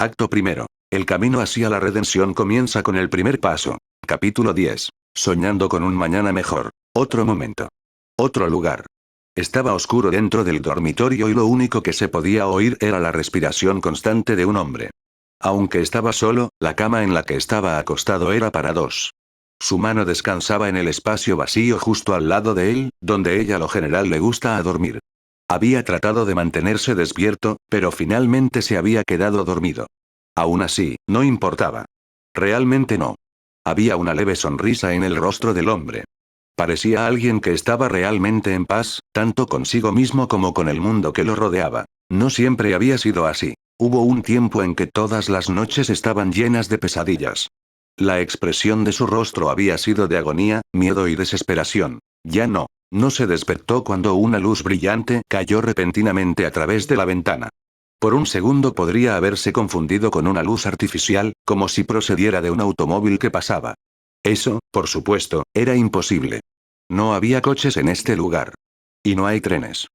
Acto primero. El camino hacia la redención comienza con el primer paso. Capítulo 10. Soñando con un mañana mejor. Otro momento. Otro lugar. Estaba oscuro dentro del dormitorio y lo único que se podía oír era la respiración constante de un hombre. Aunque estaba solo, la cama en la que estaba acostado era para dos. Su mano descansaba en el espacio vacío justo al lado de él, donde ella lo general le gusta a dormir. Había tratado de mantenerse despierto, pero finalmente se había quedado dormido. Aún así, no importaba. Realmente no. Había una leve sonrisa en el rostro del hombre. Parecía alguien que estaba realmente en paz, tanto consigo mismo como con el mundo que lo rodeaba. No siempre había sido así. Hubo un tiempo en que todas las noches estaban llenas de pesadillas. La expresión de su rostro había sido de agonía, miedo y desesperación. Ya no. No se despertó cuando una luz brillante cayó repentinamente a través de la ventana. Por un segundo podría haberse confundido con una luz artificial, como si procediera de un automóvil que pasaba. Eso, por supuesto, era imposible. No había coches en este lugar. Y no hay trenes.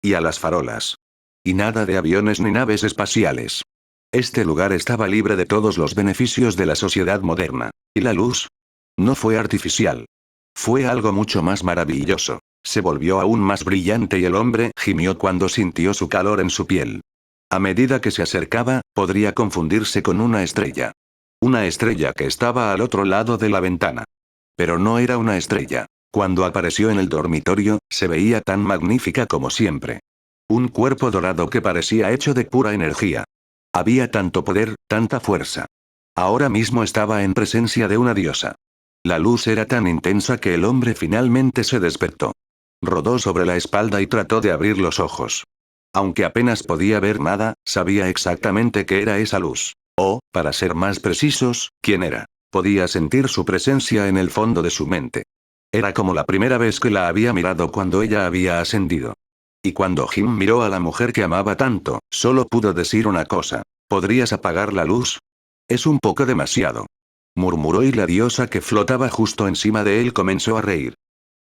Y a las farolas. Y nada de aviones ni naves espaciales. Este lugar estaba libre de todos los beneficios de la sociedad moderna. ¿Y la luz? No fue artificial. Fue algo mucho más maravilloso. Se volvió aún más brillante y el hombre gimió cuando sintió su calor en su piel. A medida que se acercaba, podría confundirse con una estrella. Una estrella que estaba al otro lado de la ventana. Pero no era una estrella. Cuando apareció en el dormitorio, se veía tan magnífica como siempre. Un cuerpo dorado que parecía hecho de pura energía. Había tanto poder, tanta fuerza. Ahora mismo estaba en presencia de una diosa. La luz era tan intensa que el hombre finalmente se despertó. Rodó sobre la espalda y trató de abrir los ojos. Aunque apenas podía ver nada, sabía exactamente qué era esa luz. O, para ser más precisos, quién era. Podía sentir su presencia en el fondo de su mente. Era como la primera vez que la había mirado cuando ella había ascendido. Y cuando Jim miró a la mujer que amaba tanto, solo pudo decir una cosa. ¿Podrías apagar la luz? Es un poco demasiado. Murmuró y la diosa que flotaba justo encima de él comenzó a reír.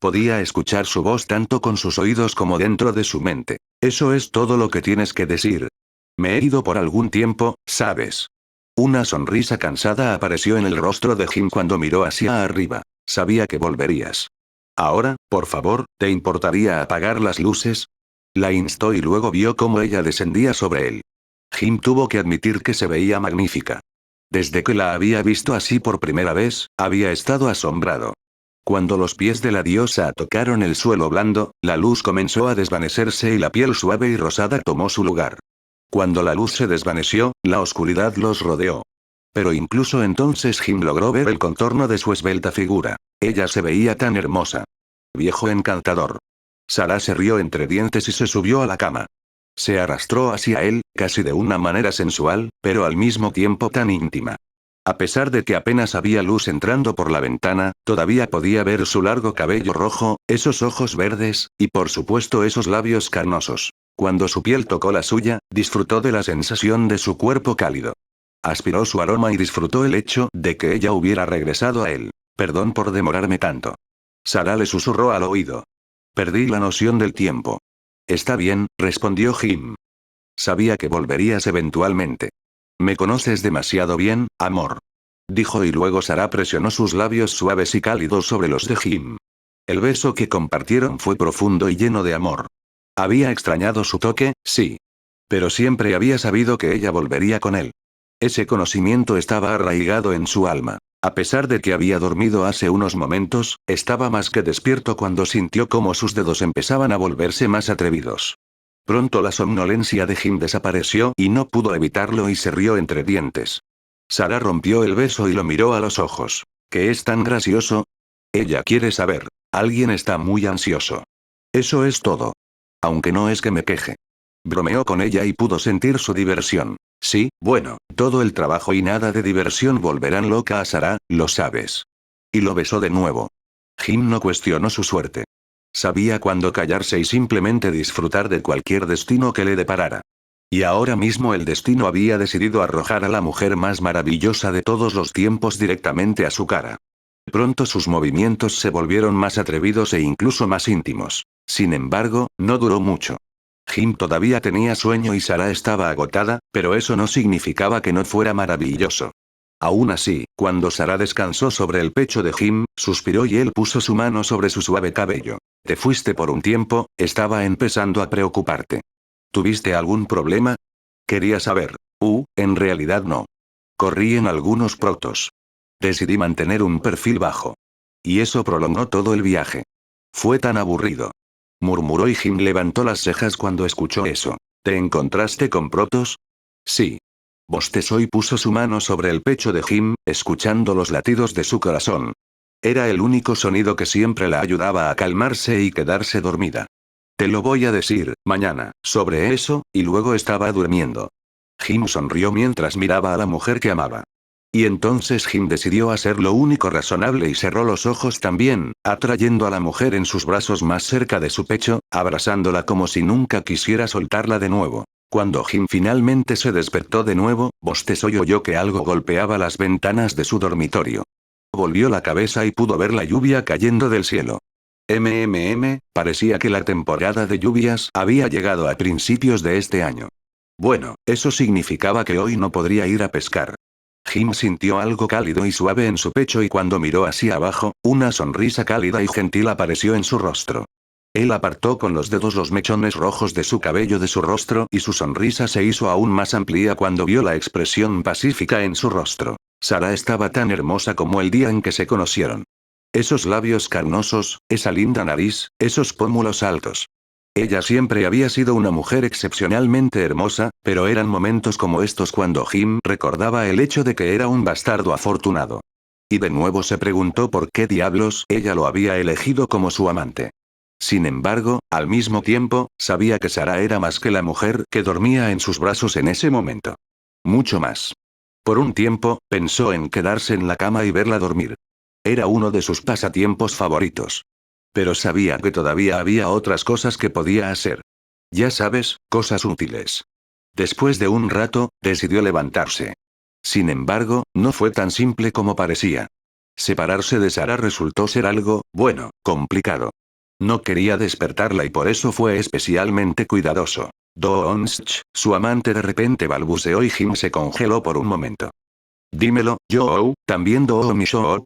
Podía escuchar su voz tanto con sus oídos como dentro de su mente. Eso es todo lo que tienes que decir. Me he ido por algún tiempo, ¿sabes? Una sonrisa cansada apareció en el rostro de Jim cuando miró hacia arriba. Sabía que volverías. Ahora, por favor, ¿te importaría apagar las luces? La instó y luego vio cómo ella descendía sobre él. Jim tuvo que admitir que se veía magnífica. Desde que la había visto así por primera vez, había estado asombrado. Cuando los pies de la diosa tocaron el suelo blando, la luz comenzó a desvanecerse y la piel suave y rosada tomó su lugar. Cuando la luz se desvaneció, la oscuridad los rodeó. Pero incluso entonces Jim logró ver el contorno de su esbelta figura. Ella se veía tan hermosa. Viejo encantador. Sarah se rió entre dientes y se subió a la cama. Se arrastró hacia él, casi de una manera sensual, pero al mismo tiempo tan íntima. A pesar de que apenas había luz entrando por la ventana, todavía podía ver su largo cabello rojo, esos ojos verdes, y por supuesto esos labios carnosos. Cuando su piel tocó la suya, disfrutó de la sensación de su cuerpo cálido. Aspiró su aroma y disfrutó el hecho de que ella hubiera regresado a él. Perdón por demorarme tanto. Sarah le susurró al oído. Perdí la noción del tiempo. Está bien, respondió Jim. Sabía que volverías eventualmente. Me conoces demasiado bien, amor. Dijo y luego Sarah presionó sus labios suaves y cálidos sobre los de Jim. El beso que compartieron fue profundo y lleno de amor. Había extrañado su toque, sí. Pero siempre había sabido que ella volvería con él. Ese conocimiento estaba arraigado en su alma. A pesar de que había dormido hace unos momentos, estaba más que despierto cuando sintió cómo sus dedos empezaban a volverse más atrevidos. Pronto la somnolencia de Jim desapareció y no pudo evitarlo y se rió entre dientes. Sarah rompió el beso y lo miró a los ojos. ¿Qué es tan gracioso? Ella quiere saber. Alguien está muy ansioso. Eso es todo. Aunque no es que me queje. Bromeó con ella y pudo sentir su diversión. Sí, bueno, todo el trabajo y nada de diversión volverán loca a Sarah, lo sabes. Y lo besó de nuevo. Jim no cuestionó su suerte. Sabía cuándo callarse y simplemente disfrutar de cualquier destino que le deparara. Y ahora mismo el destino había decidido arrojar a la mujer más maravillosa de todos los tiempos directamente a su cara. Pronto sus movimientos se volvieron más atrevidos e incluso más íntimos. Sin embargo, no duró mucho. Jim todavía tenía sueño y Sarah estaba agotada, pero eso no significaba que no fuera maravilloso. Aún así, cuando Sarah descansó sobre el pecho de Jim, suspiró y él puso su mano sobre su suave cabello. Te fuiste por un tiempo, estaba empezando a preocuparte. ¿Tuviste algún problema? Quería saber. En realidad no. Corrí en algunos protos. Decidí mantener un perfil bajo. Y eso prolongó todo el viaje. Fue tan aburrido. Murmuró y Jim levantó las cejas cuando escuchó eso. ¿Te encontraste con protos? Sí. Bostezó y puso su mano sobre el pecho de Jim, escuchando los latidos de su corazón. Era el único sonido que siempre la ayudaba a calmarse y quedarse dormida. Te lo voy a decir, mañana, sobre eso, y luego estaba durmiendo. Jim sonrió mientras miraba a la mujer que amaba. Y entonces Jim decidió hacer lo único razonable y cerró los ojos también, atrayendo a la mujer en sus brazos más cerca de su pecho, abrazándola como si nunca quisiera soltarla de nuevo. Cuando Jim finalmente se despertó de nuevo, bostezó y oyó que algo golpeaba las ventanas de su dormitorio. Volvió la cabeza y pudo ver la lluvia cayendo del cielo. Parecía que la temporada de lluvias había llegado a principios de este año. Bueno, eso significaba que hoy no podría ir a pescar. Jim sintió algo cálido y suave en su pecho y cuando miró hacia abajo, una sonrisa cálida y gentil apareció en su rostro. Él apartó con los dedos los mechones rojos de su cabello de su rostro y su sonrisa se hizo aún más amplia cuando vio la expresión pacífica en su rostro. Sarah estaba tan hermosa como el día en que se conocieron. Esos labios carnosos, esa linda nariz, esos pómulos altos. Ella siempre había sido una mujer excepcionalmente hermosa, pero eran momentos como estos cuando Jim recordaba el hecho de que era un bastardo afortunado. Y de nuevo se preguntó por qué diablos ella lo había elegido como su amante. Sin embargo, al mismo tiempo, sabía que Sarah era más que la mujer que dormía en sus brazos en ese momento. Mucho más. Por un tiempo, pensó en quedarse en la cama y verla dormir. Era uno de sus pasatiempos favoritos. Pero sabía que todavía había otras cosas que podía hacer. Ya sabes, cosas útiles. Después de un rato, decidió levantarse. Sin embargo, no fue tan simple como parecía. Separarse de Sarah resultó ser algo, bueno, complicado. No quería despertarla y por eso fue especialmente cuidadoso. Su amante de repente balbuceó y Jim se congeló por un momento. Dímelo, Joe, también Joe,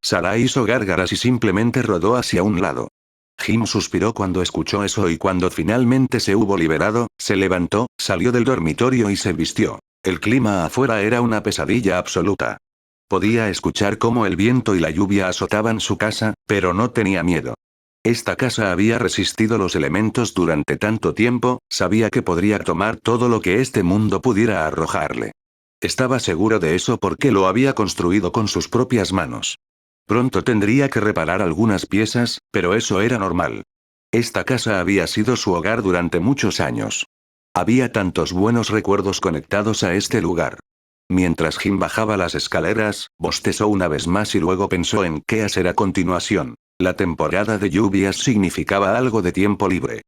Sarah hizo gárgaras y simplemente rodó hacia un lado. Jim suspiró cuando escuchó eso y cuando finalmente se hubo liberado, se levantó, salió del dormitorio y se vistió. El clima afuera era una pesadilla absoluta. Podía escuchar cómo el viento y la lluvia azotaban su casa, pero no tenía miedo. Esta casa había resistido los elementos durante tanto tiempo, sabía que podría tomar todo lo que este mundo pudiera arrojarle. Estaba seguro de eso porque lo había construido con sus propias manos. Pronto tendría que reparar algunas piezas, pero eso era normal. Esta casa había sido su hogar durante muchos años. Había tantos buenos recuerdos conectados a este lugar. Mientras Jim bajaba las escaleras, bostezó una vez más y luego pensó en qué hacer a continuación. La temporada de lluvias significaba algo de tiempo libre.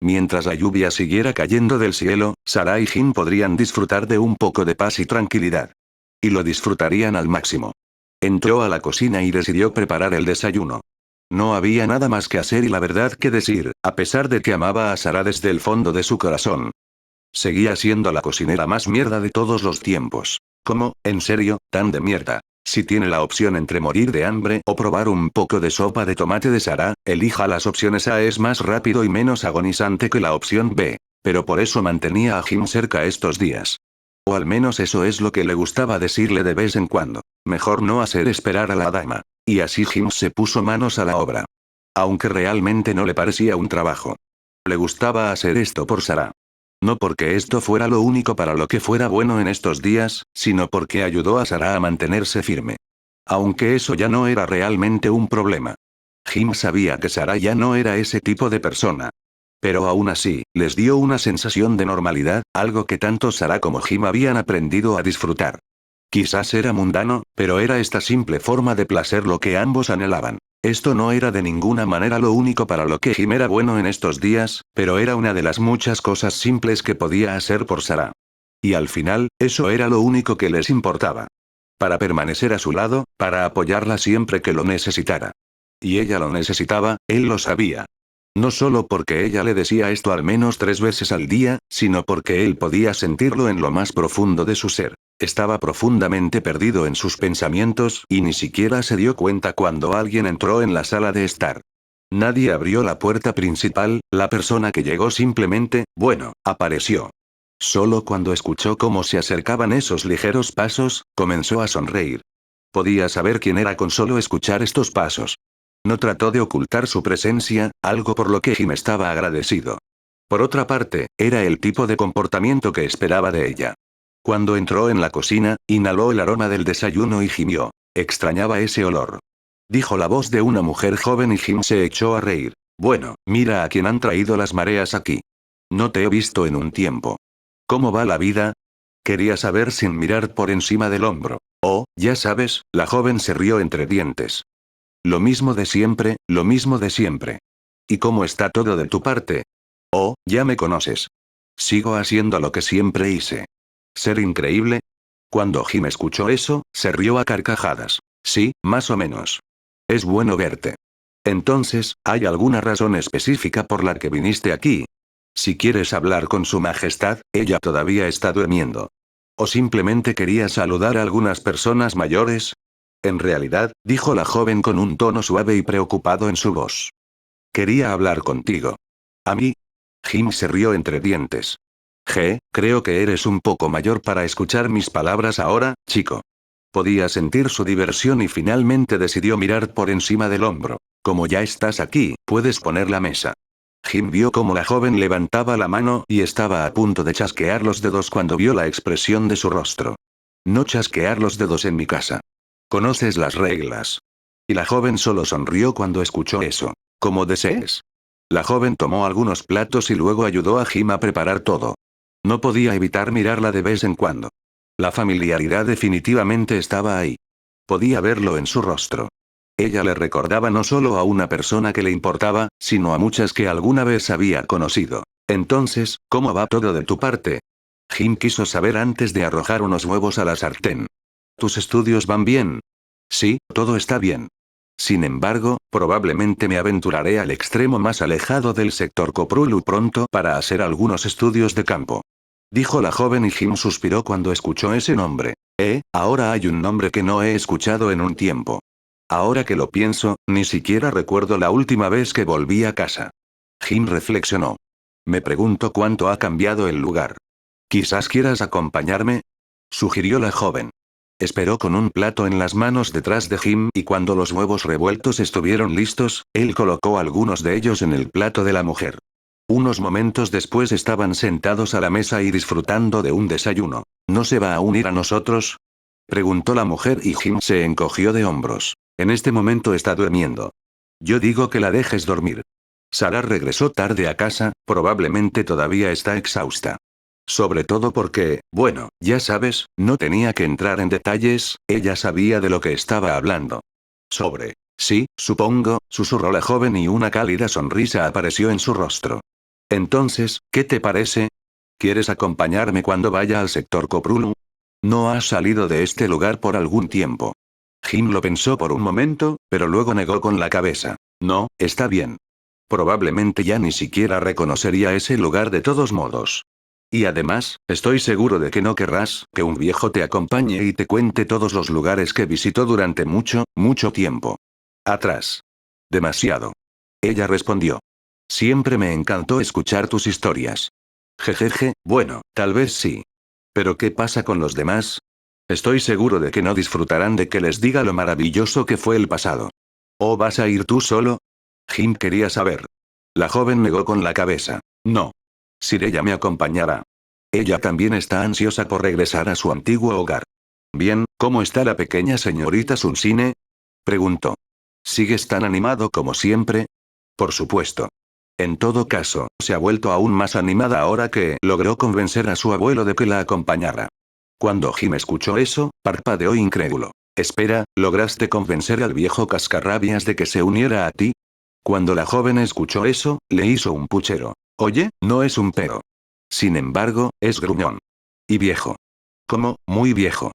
Mientras la lluvia siguiera cayendo del cielo, Sarah y Jim podrían disfrutar de un poco de paz y tranquilidad. Y lo disfrutarían al máximo. Entró a la cocina y decidió preparar el desayuno. No había nada más que hacer y la verdad que decir, a pesar de que amaba a Sarah desde el fondo de su corazón. Seguía siendo la cocinera más mierda de todos los tiempos. ¿Cómo, en serio, tan de mierda? Si tiene la opción entre morir de hambre o probar un poco de sopa de tomate de Sarah, elija las opciones A, es más rápido y menos agonizante que la opción B. Pero por eso mantenía a Jim cerca estos días. O al menos eso es lo que le gustaba decirle de vez en cuando. Mejor no hacer esperar a la dama. Y así Jim se puso manos a la obra. Aunque realmente no le parecía un trabajo. Le gustaba hacer esto por Sarah. No porque esto fuera lo único para lo que fuera bueno en estos días, sino porque ayudó a Sarah a mantenerse firme. Aunque eso ya no era realmente un problema. Jim sabía que Sarah ya no era ese tipo de persona. Pero aún así, les dio una sensación de normalidad, algo que tanto Sarah como Jim habían aprendido a disfrutar. Quizás era mundano, pero era esta simple forma de placer lo que ambos anhelaban. Esto no era de ninguna manera lo único para lo que Jim era bueno en estos días, pero era una de las muchas cosas simples que podía hacer por Sarah. Y al final, eso era lo único que les importaba. Para permanecer a su lado, para apoyarla siempre que lo necesitara. Y ella lo necesitaba, él lo sabía. No solo porque ella le decía esto al menos 3 veces al día, sino porque él podía sentirlo en lo más profundo de su ser. Estaba profundamente perdido en sus pensamientos y ni siquiera se dio cuenta cuando alguien entró en la sala de estar. Nadie abrió la puerta principal, la persona que llegó simplemente, bueno, apareció. Solo cuando escuchó cómo se acercaban esos ligeros pasos, comenzó a sonreír. Podía saber quién era con solo escuchar estos pasos. No trató de ocultar su presencia, algo por lo que Jim estaba agradecido. Por otra parte, era el tipo de comportamiento que esperaba de ella. Cuando entró en la cocina, inhaló el aroma del desayuno y gimió. Extrañaba ese olor. Dijo la voz de una mujer joven y Jim se echó a reír. Bueno, mira a quién han traído las mareas aquí. No te he visto en un tiempo. ¿Cómo va la vida? Quería saber sin mirar por encima del hombro. Oh, ya sabes, la joven se rió entre dientes. Lo mismo de siempre, lo mismo de siempre. ¿Y cómo está todo de tu parte? Oh, ya me conoces. Sigo haciendo lo que siempre hice. ¿Ser increíble? Cuando Jim escuchó eso, se rió a carcajadas. Sí, más o menos. Es bueno verte. Entonces, ¿hay alguna razón específica por la que viniste aquí? Si quieres hablar con su majestad, ella todavía está durmiendo. ¿O simplemente quería saludar a algunas personas mayores? En realidad, dijo la joven con un tono suave y preocupado en su voz. Quería hablar contigo. ¿A mí? Jim se rió entre dientes. Creo que eres un poco mayor para escuchar mis palabras ahora, chico. Podía sentir su diversión y finalmente decidió mirar por encima del hombro. Como ya estás aquí, puedes poner la mesa. Jim vio cómo la joven levantaba la mano y estaba a punto de chasquear los dedos cuando vio la expresión de su rostro. No chasquear los dedos en mi casa. Conoces las reglas. Y la joven solo sonrió cuando escuchó eso. Como desees. La joven tomó algunos platos y luego ayudó a Jim a preparar todo. No podía evitar mirarla de vez en cuando. La familiaridad definitivamente estaba ahí. Podía verlo en su rostro. Ella le recordaba no solo a una persona que le importaba, sino a muchas que alguna vez había conocido. Entonces, ¿cómo va todo de tu parte? Jim quiso saber antes de arrojar unos huevos a la sartén. ¿Tus estudios van bien? Sí, todo está bien. Sin embargo, probablemente me aventuraré al extremo más alejado del sector Coprulu pronto para hacer algunos estudios de campo. Dijo la joven y Jim suspiró cuando escuchó ese nombre. Ahora hay un nombre que no he escuchado en un tiempo. Ahora que lo pienso, ni siquiera recuerdo la última vez que volví a casa. Jim reflexionó. Me pregunto cuánto ha cambiado el lugar. Quizás quieras acompañarme, sugirió la joven. Esperó con un plato en las manos detrás de Jim y cuando los huevos revueltos estuvieron listos, él colocó algunos de ellos en el plato de la mujer. Unos momentos después estaban sentados a la mesa y disfrutando de un desayuno. ¿No se va a unir a nosotros? Preguntó la mujer y Jim se encogió de hombros. En este momento está durmiendo. Yo digo que la dejes dormir. Sarah regresó tarde a casa, probablemente todavía está exhausta. Sobre todo porque, bueno, ya sabes, no tenía que entrar en detalles, ella sabía de lo que estaba hablando. Sí, supongo, susurró la joven y una cálida sonrisa apareció en su rostro. Entonces, ¿qué te parece? ¿Quieres acompañarme cuando vaya al sector Coprulu? No has salido de este lugar por algún tiempo. Jim lo pensó por un momento, pero luego negó con la cabeza. No, está bien. Probablemente ya ni siquiera reconocería ese lugar de todos modos. Y además, estoy seguro de que no querrás que un viejo te acompañe y te cuente todos los lugares que visitó durante mucho, mucho tiempo. Atrás. Demasiado. Ella respondió. Siempre me encantó escuchar tus historias. Jejeje, bueno, tal vez sí. Pero ¿qué pasa con los demás? Estoy seguro de que no disfrutarán de que les diga lo maravilloso que fue el pasado. ¿O vas a ir tú solo? Jim quería saber. La joven negó con la cabeza. No. Sirella me acompañará. Ella también está ansiosa por regresar a su antiguo hogar. Bien, ¿cómo está la pequeña señorita Sunsine? Preguntó. ¿Sigues tan animado como siempre? Por supuesto. En todo caso, se ha vuelto aún más animada ahora que logró convencer a su abuelo de que la acompañara. Cuando Jim escuchó eso, parpadeó incrédulo. Espera, ¿lograste convencer al viejo cascarrabias de que se uniera a ti? Cuando la joven escuchó eso, le hizo un puchero. Oye, no es un pero. Sin embargo, es gruñón. Y viejo. ¿Cómo? Muy viejo.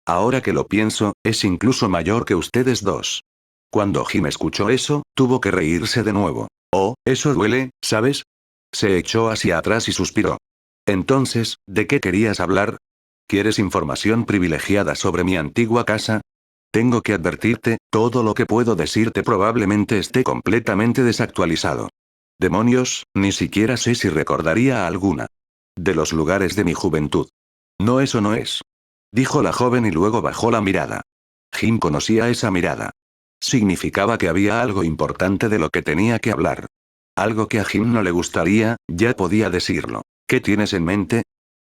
Ahora que lo pienso, es incluso mayor que ustedes dos. Cuando Jim escuchó eso, tuvo que reírse de nuevo. Oh, eso duele, ¿sabes? Se echó hacia atrás y suspiró. Entonces, ¿de qué querías hablar? ¿Quieres información privilegiada sobre mi antigua casa? Tengo que advertirte, todo lo que puedo decirte probablemente esté completamente desactualizado. Demonios, ni siquiera sé si recordaría alguna. De los lugares de mi juventud. No, eso no es. Dijo la joven y luego bajó la mirada. Jim conocía esa mirada. Significaba que había algo importante de lo que tenía que hablar. Algo que a Jim no le gustaría, ya podía decirlo. ¿Qué tienes en mente?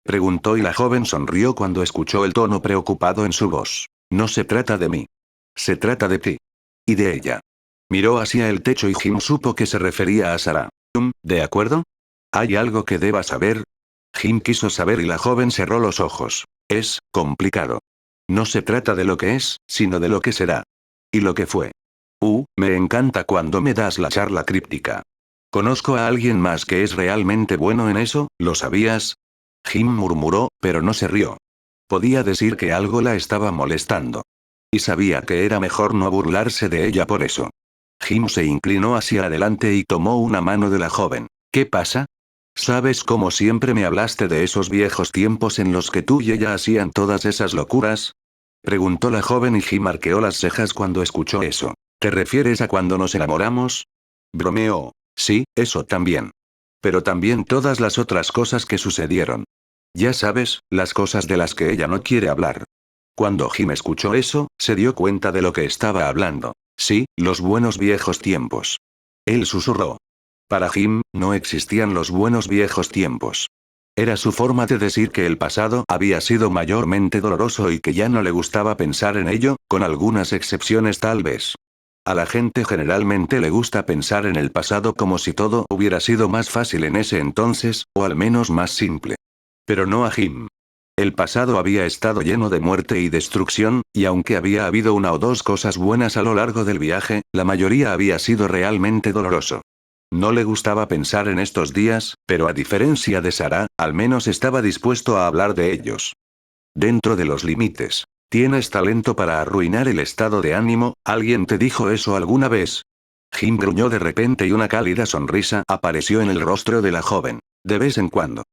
Preguntó y la joven sonrió cuando escuchó el tono preocupado en su voz. No se trata de mí. Se trata de ti. Y de ella. Miró hacia el techo y Jim supo que se refería a Sarah. ¿De acuerdo? ¿Hay algo que deba saber? Jim quiso saber y la joven cerró los ojos. Es complicado. No se trata de lo que es, sino de lo que será. Y lo que fue. Me encanta cuando me das la charla críptica. Conozco a alguien más que es realmente bueno en eso, ¿lo sabías? Jim murmuró, pero no se rió. Podía decir que algo la estaba molestando. Y sabía que era mejor no burlarse de ella por eso. Jim se inclinó hacia adelante y tomó una mano de la joven. ¿Qué pasa? ¿Sabes cómo siempre me hablaste de esos viejos tiempos en los que tú y ella hacían todas esas locuras? Preguntó la joven y Jim arqueó las cejas cuando escuchó eso. ¿Te refieres a cuando nos enamoramos? Bromeó. Sí, eso también. Pero también todas las otras cosas que sucedieron. Ya sabes, las cosas de las que ella no quiere hablar. Cuando Jim escuchó eso, se dio cuenta de lo que estaba hablando. Sí, los buenos viejos tiempos. Él susurró. Para Jim, no existían los buenos viejos tiempos. Era su forma de decir que el pasado había sido mayormente doloroso y que ya no le gustaba pensar en ello, con algunas excepciones tal vez. A la gente generalmente le gusta pensar en el pasado como si todo hubiera sido más fácil en ese entonces, o al menos más simple. Pero no a Jim. El pasado había estado lleno de muerte y destrucción, y aunque había habido una o dos cosas buenas a lo largo del viaje, la mayoría había sido realmente doloroso. No le gustaba pensar en estos días, pero a diferencia de Sarah, al menos estaba dispuesto a hablar de ellos. Dentro de los límites. ¿Tienes talento para arruinar el estado de ánimo? ¿Alguien te dijo eso alguna vez? Jim gruñó de repente y una cálida sonrisa apareció en el rostro de la joven. De vez en cuando.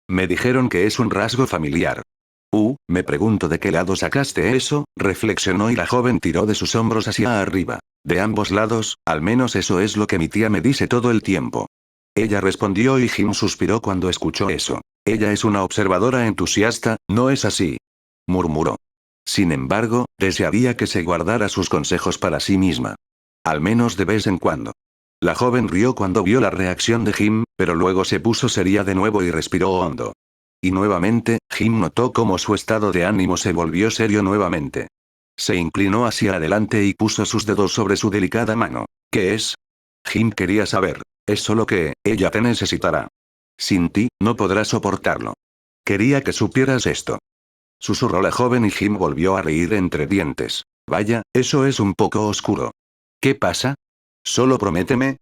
Me dijeron que es un rasgo familiar. Me pregunto de qué lado sacaste eso, reflexionó y la joven tiró de sus hombros hacia arriba. De ambos lados, al menos eso es lo que mi tía me dice todo el tiempo. Ella respondió y Jim suspiró cuando escuchó eso. Ella es una observadora entusiasta, ¿no es así? Murmuró. Sin embargo, desearía que se guardara sus consejos para sí misma. Al menos de vez en cuando. La joven rió cuando vio la reacción de Jim, pero luego se puso seria de nuevo y respiró hondo. Y nuevamente, Jim notó cómo su estado de ánimo se volvió serio nuevamente. Se inclinó hacia adelante y puso sus dedos sobre su delicada mano. ¿Qué es? Jim quería saber. Es solo que, ella te necesitará. Sin ti, no podrá soportarlo. Quería que supieras esto. Susurró la joven y Jim volvió a reír entre dientes. Vaya, eso es un poco oscuro. ¿Qué pasa? Solo prométeme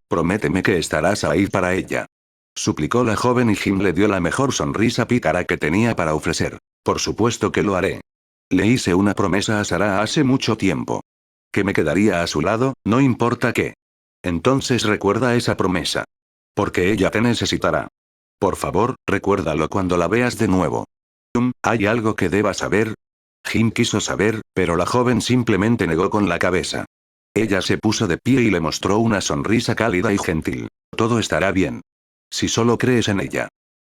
que estarás ahí para ella. Suplicó la joven y Jim le dio la mejor sonrisa pícara que tenía para ofrecer. Por supuesto que lo haré. Le hice una promesa a Sarah hace mucho tiempo. Que me quedaría a su lado, no importa qué. Entonces recuerda esa promesa. Porque ella te necesitará. Por favor, recuérdalo cuando la veas de nuevo. ¿Hay algo que deba saber? Jim quiso saber, pero la joven simplemente negó con la cabeza. Ella se puso de pie y le mostró una sonrisa cálida y gentil. Todo estará bien. Si solo crees en ella.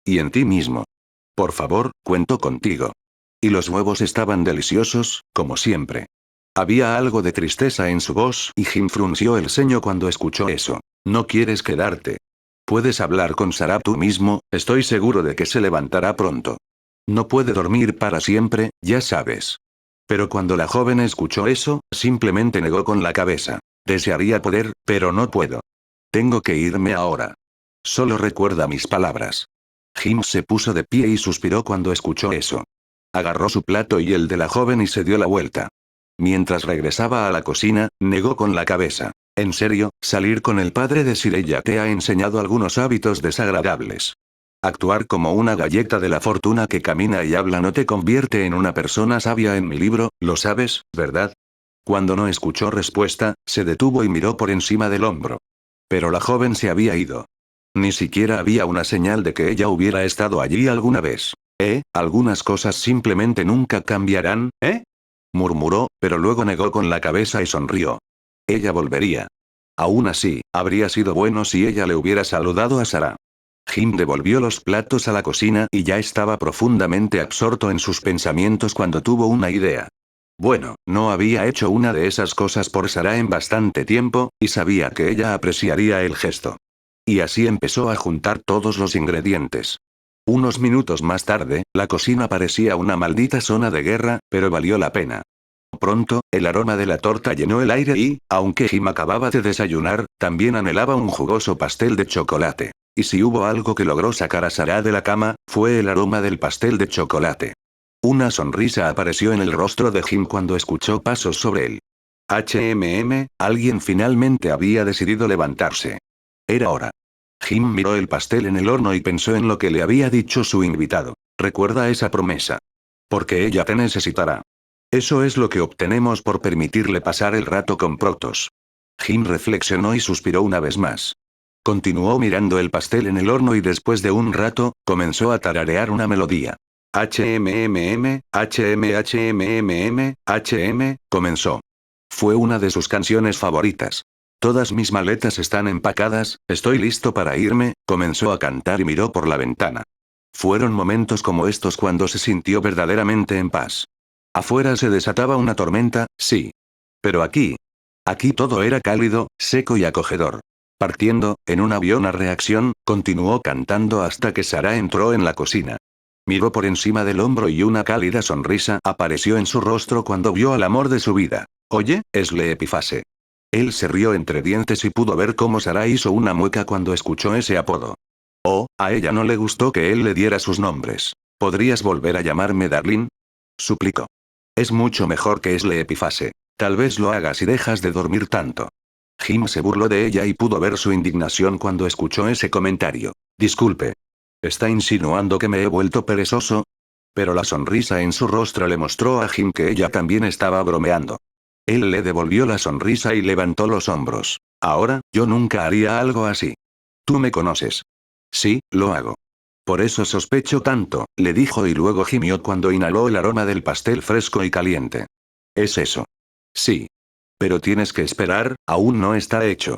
Y en ti mismo. Por favor, cuento contigo. Y los huevos estaban deliciosos, como siempre. Había algo de tristeza en su voz y Jim frunció el ceño cuando escuchó eso. No quieres quedarte. Puedes hablar con Sarah tú mismo, estoy seguro de que se levantará pronto. No puede dormir para siempre, ya sabes. Pero cuando la joven escuchó eso, simplemente negó con la cabeza. Desearía poder, pero no puedo. Tengo que irme ahora. Solo recuerda mis palabras. Jim se puso de pie y suspiró cuando escuchó eso. Agarró su plato y el de la joven y se dio la vuelta. Mientras regresaba a la cocina, negó con la cabeza. En serio, salir con el padre de Sirella te ha enseñado algunos hábitos desagradables. Actuar como una galleta de la fortuna que camina y habla no te convierte en una persona sabia en mi libro, lo sabes, ¿verdad? Cuando no escuchó respuesta, se detuvo y miró por encima del hombro. Pero la joven se había ido. Ni siquiera había una señal de que ella hubiera estado allí alguna vez. Algunas cosas simplemente nunca cambiarán, ¿eh? Murmuró, pero luego negó con la cabeza y sonrió. Ella volvería. Aún así, habría sido bueno si ella le hubiera saludado a Sarah. Jim devolvió los platos a la cocina y ya estaba profundamente absorto en sus pensamientos cuando tuvo una idea. Bueno, no había hecho una de esas cosas por Sarah en bastante tiempo, y sabía que ella apreciaría el gesto. Y así empezó a juntar todos los ingredientes. Unos minutos más tarde, la cocina parecía una maldita zona de guerra, pero valió la pena. Pronto, el aroma de la torta llenó el aire y, aunque Jim acababa de desayunar, también anhelaba un jugoso pastel de chocolate. Y si hubo algo que logró sacar a Sarah de la cama, fue el aroma del pastel de chocolate. Una sonrisa apareció en el rostro de Jim cuando escuchó pasos sobre él. Alguien finalmente había decidido levantarse. Era hora. Jim miró el pastel en el horno y pensó en lo que le había dicho su invitado. Recuerda esa promesa. Porque ella te necesitará. Eso es lo que obtenemos por permitirle pasar el rato con Protos. Jim reflexionó y suspiró una vez más. Continuó mirando el pastel en el horno y después de un rato, comenzó a tararear una melodía. Comenzó. Fue una de sus canciones favoritas. Todas mis maletas están empacadas, estoy listo para irme, comenzó a cantar y miró por la ventana. Fueron momentos como estos cuando se sintió verdaderamente en paz. Afuera se desataba una tormenta, sí. Pero aquí todo era cálido, seco y acogedor. Partiendo, en un avión a reacción, continuó cantando hasta que Sarah entró en la cocina. Miró por encima del hombro y una cálida sonrisa apareció en su rostro cuando vio al amor de su vida. Oye, es Epifase. Él se rió entre dientes y pudo ver cómo Sarah hizo una mueca cuando escuchó ese apodo. Oh, a ella no le gustó que él le diera sus nombres. ¿Podrías volver a llamarme Darlene? Suplicó. Es mucho mejor que Epifase. Tal vez lo hagas y dejas de dormir tanto. Jim se burló de ella y pudo ver su indignación cuando escuchó ese comentario. Disculpe. ¿Está insinuando que me he vuelto perezoso? Pero la sonrisa en su rostro le mostró a Jim que ella también estaba bromeando. Él le devolvió la sonrisa y levantó los hombros. Ahora, yo nunca haría algo así. Tú me conoces. Sí, lo hago. Por eso sospecho tanto, le dijo y luego gimió cuando inhaló el aroma del pastel fresco y caliente. ¿Es eso? Sí. Pero tienes que esperar, aún no está hecho.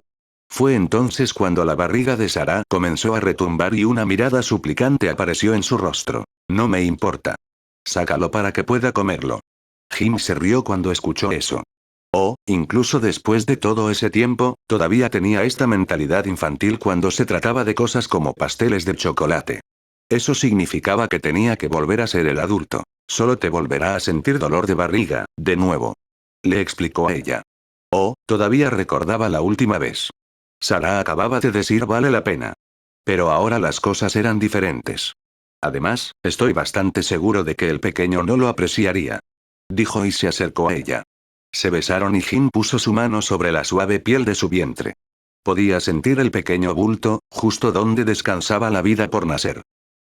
Fue entonces cuando la barriga de Sarah comenzó a retumbar y una mirada suplicante apareció en su rostro. No me importa. Sácalo para que pueda comerlo. Jim se rió cuando escuchó eso. Oh, incluso después de todo ese tiempo, todavía tenía esta mentalidad infantil cuando se trataba de cosas como pasteles de chocolate. Eso significaba que tenía que volver a ser el adulto. Solo te volverá a sentir dolor de barriga, de nuevo. Le explicó a ella. Oh, todavía recordaba la última vez. Sarah acababa de decir vale la pena. Pero ahora las cosas eran diferentes. Además, estoy bastante seguro de que el pequeño no lo apreciaría. Dijo y se acercó a ella. Se besaron y Jim puso su mano sobre la suave piel de su vientre. Podía sentir el pequeño bulto, justo donde descansaba la vida por nacer.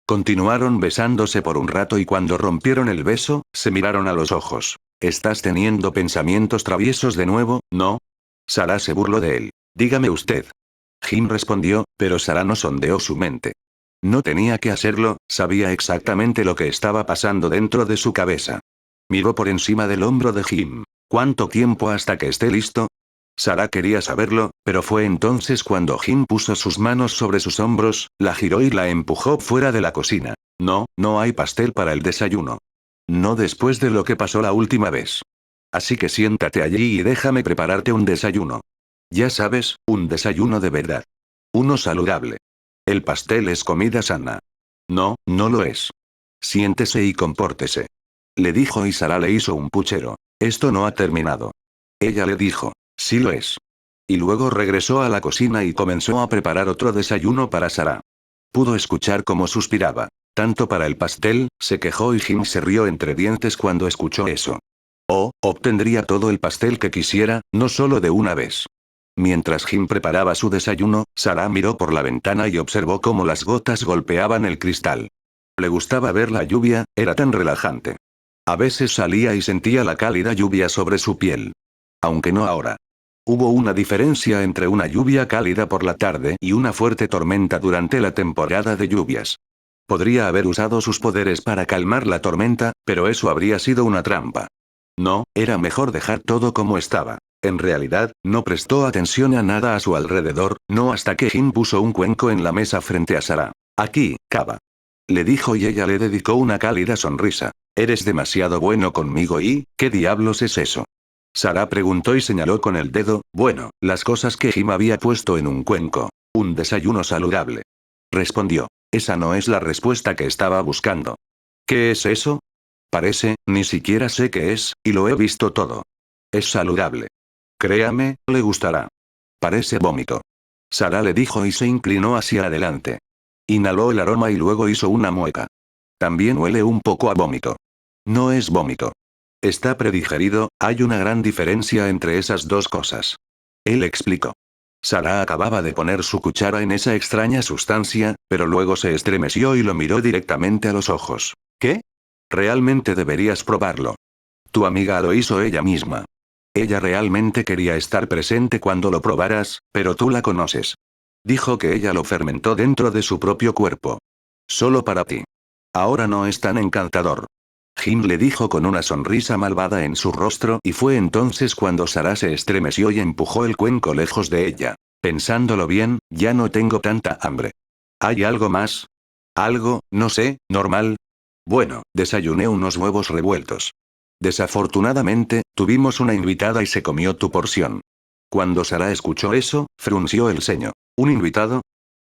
Continuaron besándose por un rato y cuando rompieron el beso, se miraron a los ojos. ¿Estás teniendo pensamientos traviesos de nuevo, no? Sarah se burló de él. Dígame usted. Jim respondió, pero Sarah no sondeó su mente. No tenía que hacerlo, sabía exactamente lo que estaba pasando dentro de su cabeza. Miró por encima del hombro de Jim. ¿Cuánto tiempo hasta que esté listo? Sarah quería saberlo, pero fue entonces cuando Jim puso sus manos sobre sus hombros, la giró y la empujó fuera de la cocina. No, no hay pastel para el desayuno. No después de lo que pasó la última vez. Así que siéntate allí y déjame prepararte un desayuno. Ya sabes, un desayuno de verdad. Uno saludable. El pastel es comida sana. No, no lo es. Siéntese y compórtese. Le dijo y Sarah le hizo un puchero. Esto no ha terminado. Ella le dijo. Sí lo es. Y luego regresó a la cocina y comenzó a preparar otro desayuno para Sarah. Pudo escuchar cómo suspiraba. Tanto para el pastel, se quejó y Jim se rió entre dientes cuando escuchó eso. Oh, obtendría todo el pastel que quisiera, no solo de una vez. Mientras Jim preparaba su desayuno, Sarah miró por la ventana y observó cómo las gotas golpeaban el cristal. Le gustaba ver la lluvia, era tan relajante. A veces salía y sentía la cálida lluvia sobre su piel. Aunque no ahora. Hubo una diferencia entre una lluvia cálida por la tarde y una fuerte tormenta durante la temporada de lluvias. Podría haber usado sus poderes para calmar la tormenta, pero eso habría sido una trampa. No, era mejor dejar todo como estaba. En realidad, no prestó atención a nada a su alrededor, no hasta que Jin puso un cuenco en la mesa frente a Sarah. Aquí, cava. Le dijo y ella le dedicó una cálida sonrisa. Eres demasiado bueno conmigo y, ¿qué diablos es eso? Sarah preguntó y señaló con el dedo, bueno, las cosas que Jim había puesto en un cuenco. Un desayuno saludable. Respondió. Esa no es la respuesta que estaba buscando. ¿Qué es eso? Parece, ni siquiera sé qué es, y lo he visto todo. Es saludable. Créame, le gustará. Parece vómito. Sarah le dijo y se inclinó hacia adelante. Inhaló el aroma y luego hizo una mueca. También huele un poco a vómito. No es vómito. Está predigerido, hay una gran diferencia entre esas dos cosas. Él explicó. Sarah acababa de poner su cuchara en esa extraña sustancia, pero luego se estremeció y lo miró directamente a los ojos. ¿Qué? Realmente deberías probarlo. Tu amiga lo hizo ella misma. Ella realmente quería estar presente cuando lo probaras, pero tú la conoces. Dijo que ella lo fermentó dentro de su propio cuerpo. Solo para ti. Ahora no es tan encantador. Jim le dijo con una sonrisa malvada en su rostro y fue entonces cuando Sarah se estremeció y empujó el cuenco lejos de ella. Pensándolo bien, ya no tengo tanta hambre. ¿Hay algo más? Algo, no sé, normal. Bueno, desayuné unos huevos revueltos. Desafortunadamente, tuvimos una invitada y se comió tu porción. Cuando Sarah escuchó eso, frunció el ceño. ¿Un invitado?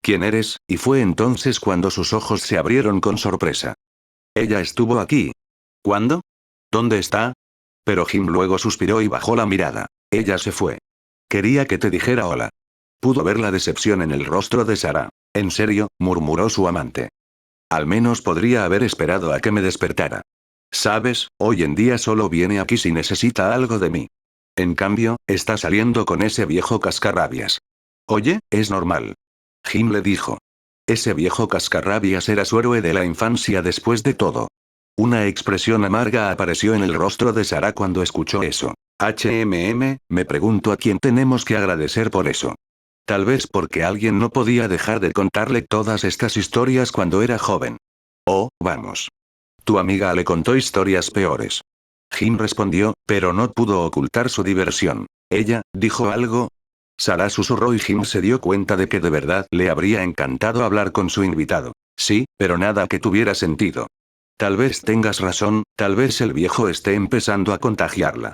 ¿Quién eres? Y fue entonces cuando sus ojos se abrieron con sorpresa. Ella estuvo aquí. ¿Cuándo? ¿Dónde está? Pero Jim luego suspiró y bajó la mirada. Ella se fue. Quería que te dijera hola. Pudo ver la decepción en el rostro de Sarah. ¿En serio?, murmuró su amante. Al menos podría haber esperado a que me despertara. Sabes, hoy en día solo viene aquí si necesita algo de mí. En cambio, está saliendo con ese viejo cascarrabias. Oye, es normal. Jim le dijo. Ese viejo cascarrabias era su héroe de la infancia después de todo. Una expresión amarga apareció en el rostro de Sarah cuando escuchó eso. Me pregunto a quién tenemos que agradecer por eso. Tal vez porque alguien no podía dejar de contarle todas estas historias cuando era joven. Oh, vamos. Tu amiga le contó historias peores. Jim respondió, pero no pudo ocultar su diversión. Ella, ¿dijo algo? Sarah susurró y Jim se dio cuenta de que de verdad le habría encantado hablar con su invitado. Sí, pero nada que tuviera sentido. Tal vez tengas razón, tal vez el viejo esté empezando a contagiarla.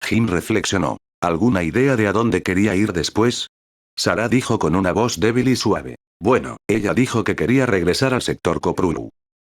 Jim reflexionó. ¿Alguna idea de a dónde quería ir después? Sarah dijo con una voz débil y suave. Bueno, ella dijo que quería regresar al sector Koprulu.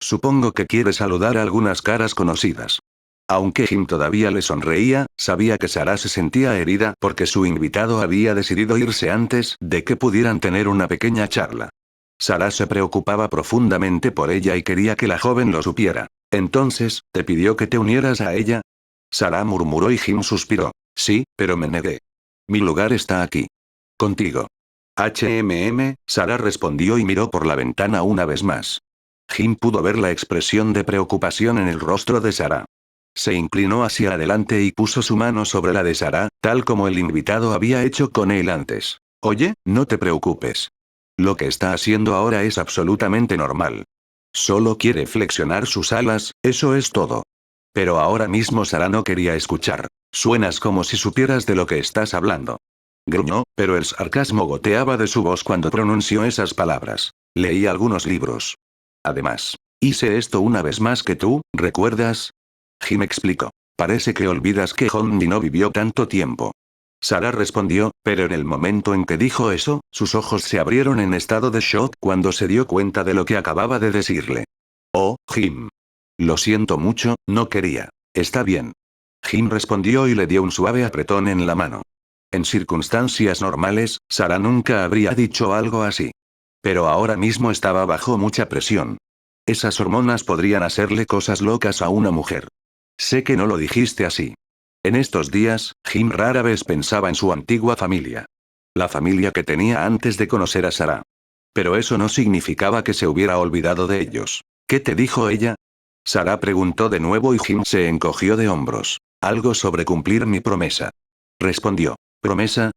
Supongo que quiere saludar a algunas caras conocidas. Aunque Jim todavía le sonreía, sabía que Sarah se sentía herida porque su invitado había decidido irse antes de que pudieran tener una pequeña charla. Sarah se preocupaba profundamente por ella y quería que la joven lo supiera. Entonces, ¿te pidió que te unieras a ella? Sarah murmuró y Jim suspiró. Sí, pero me negué. Mi lugar está aquí. Contigo. Sarah respondió y miró por la ventana una vez más. Jim pudo ver la expresión de preocupación en el rostro de Sarah. Se inclinó hacia adelante y puso su mano sobre la de Sarah, tal como el invitado había hecho con él antes. Oye, no te preocupes. Lo que está haciendo ahora es absolutamente normal. Solo quiere flexionar sus alas, eso es todo. Pero ahora mismo Sarah no quería escuchar. Suenas como si supieras de lo que estás hablando. Gruñó, pero el sarcasmo goteaba de su voz cuando pronunció esas palabras. Leí algunos libros. Además, hice esto una vez más que tú, ¿recuerdas? Jim explicó. Parece que olvidas que Honji no vivió tanto tiempo. Sarah respondió, pero en el momento en que dijo eso, sus ojos se abrieron en estado de shock cuando se dio cuenta de lo que acababa de decirle. Oh, Jim. Lo siento mucho, no quería. Está bien. Jim respondió y le dio un suave apretón en la mano. En circunstancias normales, Sarah nunca habría dicho algo así. Pero ahora mismo estaba bajo mucha presión. Esas hormonas podrían hacerle cosas locas a una mujer. Sé que no lo dijiste así. En estos días, Jim rara vez pensaba en su antigua familia. La familia que tenía antes de conocer a Sarah. Pero eso no significaba que se hubiera olvidado de ellos. ¿Qué te dijo ella? Sarah preguntó de nuevo y Jim se encogió de hombros. Algo sobre cumplir mi promesa. Respondió. ¿Promesa?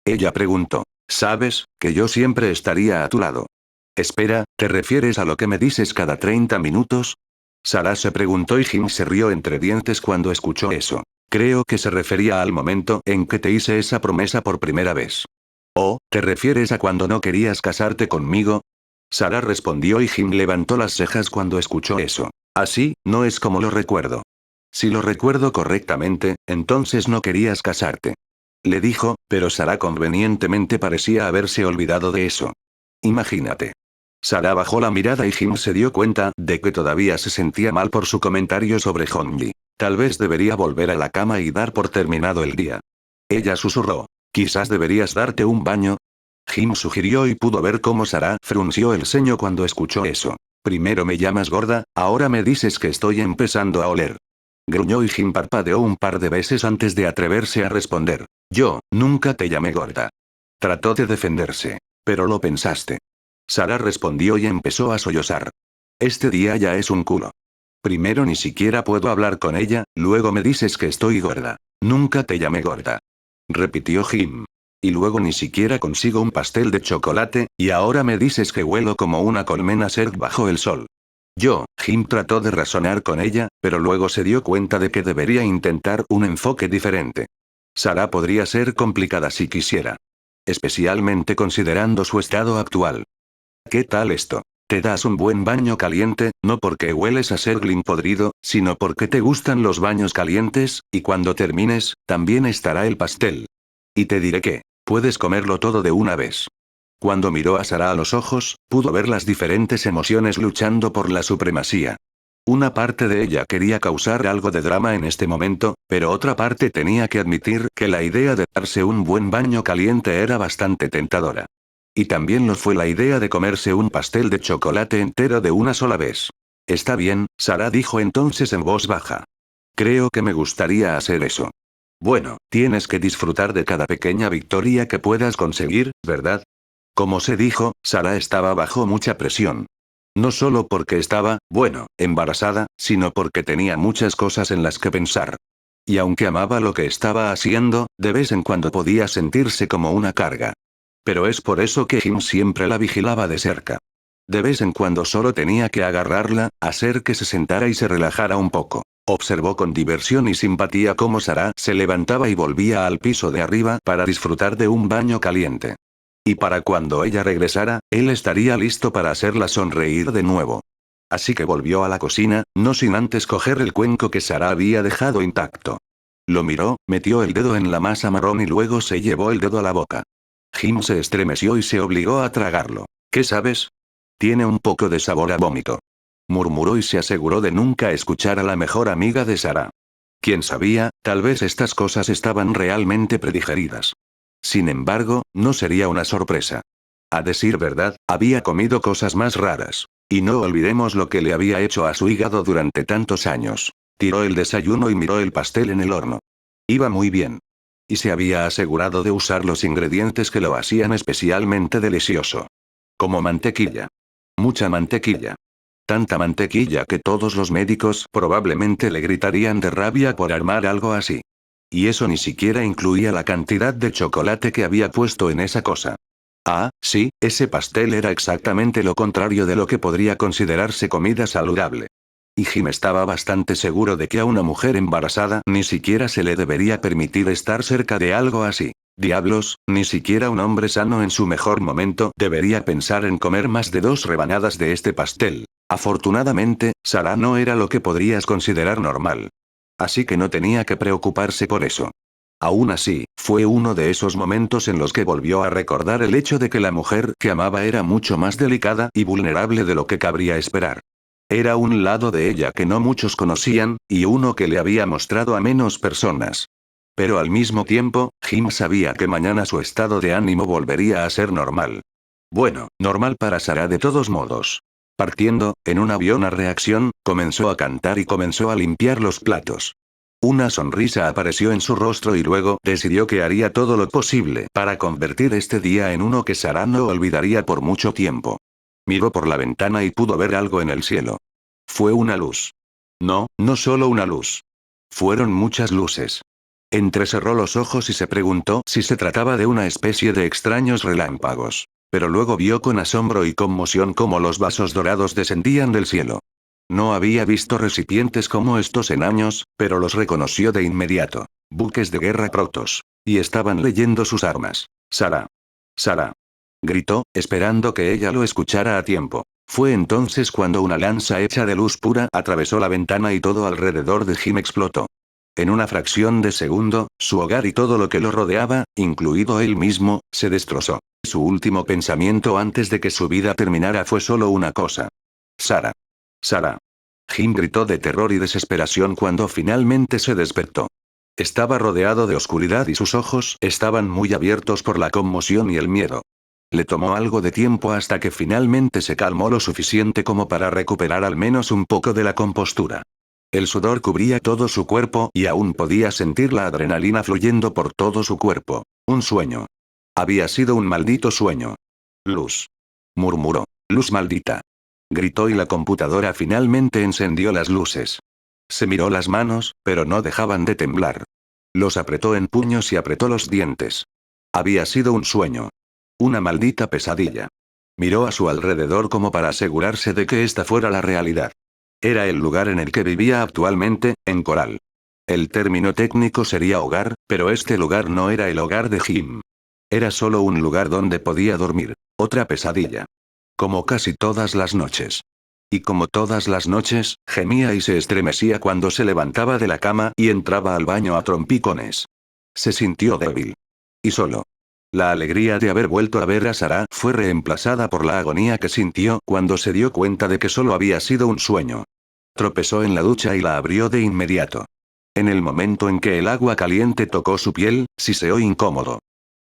Ella preguntó. Sabes, que yo siempre estaría a tu lado. Espera, ¿te refieres a lo que me dices cada 30 minutos? Sarah se preguntó y Jim se rió entre dientes cuando escuchó eso. Creo que se refería al momento en que te hice esa promesa por primera vez. ¿Oh, te refieres a cuando no querías casarte conmigo? Sarah respondió y Jim levantó las cejas cuando escuchó eso. Así, no es como lo recuerdo. Si lo recuerdo correctamente, entonces no querías casarte. Le dijo, pero Sarah convenientemente parecía haberse olvidado de eso. Imagínate. Sarah bajó la mirada y Jim se dio cuenta de que todavía se sentía mal por su comentario sobre Honji. Tal vez debería volver a la cama y dar por terminado el día. Ella susurró. Quizás deberías darte un baño. Jim sugirió y pudo ver cómo Sarah frunció el ceño cuando escuchó eso. Primero me llamas gorda, ahora me dices que estoy empezando a oler. Gruñó y Jim parpadeó un par de veces antes de atreverse a responder. Yo, nunca te llamé gorda. Trató de defenderse. Pero lo pensaste. Sarah respondió y empezó a sollozar. Este día ya es un culo. Primero ni siquiera puedo hablar con ella, luego me dices que estoy gorda. Nunca te llamé gorda. Repitió Jim. Y luego ni siquiera consigo un pastel de chocolate, y ahora me dices que huelo como una colmena sed bajo el sol. Jim trató de razonar con ella, pero luego se dio cuenta de que debería intentar un enfoque diferente. Sarah podría ser complicada si quisiera. Especialmente considerando su estado actual. ¿Qué tal esto? Te das un buen baño caliente, no porque hueles a serglin podrido, sino porque te gustan los baños calientes, y cuando termines, también estará el pastel. Y te diré que, puedes comerlo todo de una vez. Cuando miró a Sarah a los ojos, pudo ver las diferentes emociones luchando por la supremacía. Una parte de ella quería causar algo de drama en este momento, pero otra parte tenía que admitir que la idea de darse un buen baño caliente era bastante tentadora. Y también lo fue la idea de comerse un pastel de chocolate entero de una sola vez. Está bien, Sarah dijo entonces en voz baja. Creo que me gustaría hacer eso. Bueno, tienes que disfrutar de cada pequeña victoria que puedas conseguir, ¿verdad? Como se dijo, Sarah estaba bajo mucha presión. No solo porque estaba, bueno, embarazada, sino porque tenía muchas cosas en las que pensar. Y aunque amaba lo que estaba haciendo, de vez en cuando podía sentirse como una carga. Pero es por eso que Jim siempre la vigilaba de cerca. De vez en cuando solo tenía que agarrarla, hacer que se sentara y se relajara un poco. Observó con diversión y simpatía cómo Sarah se levantaba y volvía al piso de arriba para disfrutar de un baño caliente. Y para cuando ella regresara, él estaría listo para hacerla sonreír de nuevo. Así que volvió a la cocina, no sin antes coger el cuenco que Sarah había dejado intacto. Lo miró, metió el dedo en la masa marrón y luego se llevó el dedo a la boca. Jim se estremeció y se obligó a tragarlo. ¿Qué sabes? Tiene un poco de sabor a vómito. Murmuró y se aseguró de nunca escuchar a la mejor amiga de Sarah. Quién sabía, tal vez estas cosas estaban realmente predigeridas. Sin embargo, no sería una sorpresa. A decir verdad, había comido cosas más raras. Y no olvidemos lo que le había hecho a su hígado durante tantos años. Tiró el desayuno y miró el pastel en el horno. Iba muy bien. Y se había asegurado de usar los ingredientes que lo hacían especialmente delicioso. Como mantequilla. Mucha mantequilla. Tanta mantequilla que todos los médicos probablemente le gritarían de rabia por armar algo así. Y eso ni siquiera incluía la cantidad de chocolate que había puesto en esa cosa. Ah, sí, ese pastel era exactamente lo contrario de lo que podría considerarse comida saludable. Y Jim estaba bastante seguro de que a una mujer embarazada ni siquiera se le debería permitir estar cerca de algo así. Diablos, ni siquiera un hombre sano en su mejor momento debería pensar en comer más de 2 rebanadas de este pastel. Afortunadamente, Sarah no era lo que podrías considerar normal. Así que no tenía que preocuparse por eso. Aún así, fue uno de esos momentos en los que volvió a recordar el hecho de que la mujer que amaba era mucho más delicada y vulnerable de lo que cabría esperar. Era un lado de ella que no muchos conocían, y uno que le había mostrado a menos personas. Pero al mismo tiempo, Jim sabía que mañana su estado de ánimo volvería a ser normal. Bueno, normal para Sarah de todos modos. Partiendo, en un avión a reacción, comenzó a cantar y comenzó a limpiar los platos. Una sonrisa apareció en su rostro y luego decidió que haría todo lo posible para convertir este día en uno que Sarah no olvidaría por mucho tiempo. Miró por la ventana y pudo ver algo en el cielo. Fue una luz. No, no solo una luz. Fueron muchas luces. Entrecerró los ojos y se preguntó si se trataba de una especie de extraños relámpagos. Pero luego vio con asombro y conmoción cómo los vasos dorados descendían del cielo. No había visto recipientes como estos en años, pero los reconoció de inmediato. Buques de guerra Protoss. Y estaban leyendo sus armas. Sara. Sara. Gritó, esperando que ella lo escuchara a tiempo. Fue entonces cuando una lanza hecha de luz pura atravesó la ventana y todo alrededor de Jim explotó. En una fracción de segundo, su hogar y todo lo que lo rodeaba, incluido él mismo, se destrozó. Su último pensamiento antes de que su vida terminara fue solo una cosa. Sara. Sara. Jim gritó de terror y desesperación cuando finalmente se despertó. Estaba rodeado de oscuridad y sus ojos estaban muy abiertos por la conmoción y el miedo. Le tomó algo de tiempo hasta que finalmente se calmó lo suficiente como para recuperar al menos un poco de la compostura. El sudor cubría todo su cuerpo y aún podía sentir la adrenalina fluyendo por todo su cuerpo. Un sueño. Había sido un maldito sueño. Luz. Murmuró. Luz maldita. Gritó y la computadora finalmente encendió las luces. Se miró las manos, pero no dejaban de temblar. Los apretó en puños y apretó los dientes. Había sido un sueño. Una maldita pesadilla. Miró a su alrededor como para asegurarse de que esta fuera la realidad. Era el lugar en el que vivía actualmente, en Coral. El término técnico sería hogar, pero este lugar no era el hogar de Jim. Era solo un lugar donde podía dormir. Otra pesadilla. Como casi todas las noches. Y como todas las noches, gemía y se estremecía cuando se levantaba de la cama y entraba al baño a trompicones. Se sintió débil. Y solo. La alegría de haber vuelto a ver a Sara fue reemplazada por la agonía que sintió cuando se dio cuenta de que solo había sido un sueño. Tropezó en la ducha y la abrió de inmediato. En el momento en que el agua caliente tocó su piel, siseó incómodo.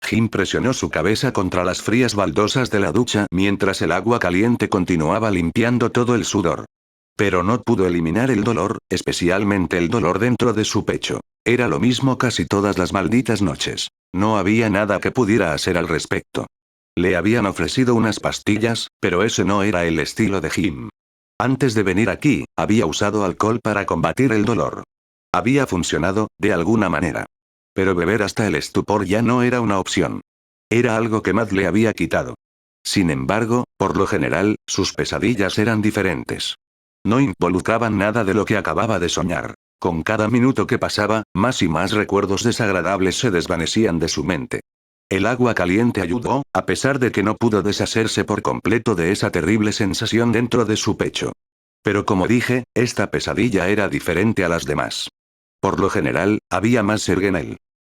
Jim presionó su cabeza contra las frías baldosas de la ducha mientras el agua caliente continuaba limpiando todo el sudor. Pero no pudo eliminar el dolor, especialmente el dolor dentro de su pecho. Era lo mismo casi todas las malditas noches. No había nada que pudiera hacer al respecto. Le habían ofrecido unas pastillas, pero ese no era el estilo de Jim. Antes de venir aquí, había usado alcohol para combatir el dolor. Había funcionado, de alguna manera. Pero beber hasta el estupor ya no era una opción. Era algo que Matt le había quitado. Sin embargo, por lo general, sus pesadillas eran diferentes. No involucraban nada de lo que acababa de soñar. Con cada minuto que pasaba, más y más recuerdos desagradables se desvanecían de su mente. El agua caliente ayudó, a pesar de que no pudo deshacerse por completo de esa terrible sensación dentro de su pecho. Pero como dije, esta pesadilla era diferente a las demás. Por lo general, había más sangre en él.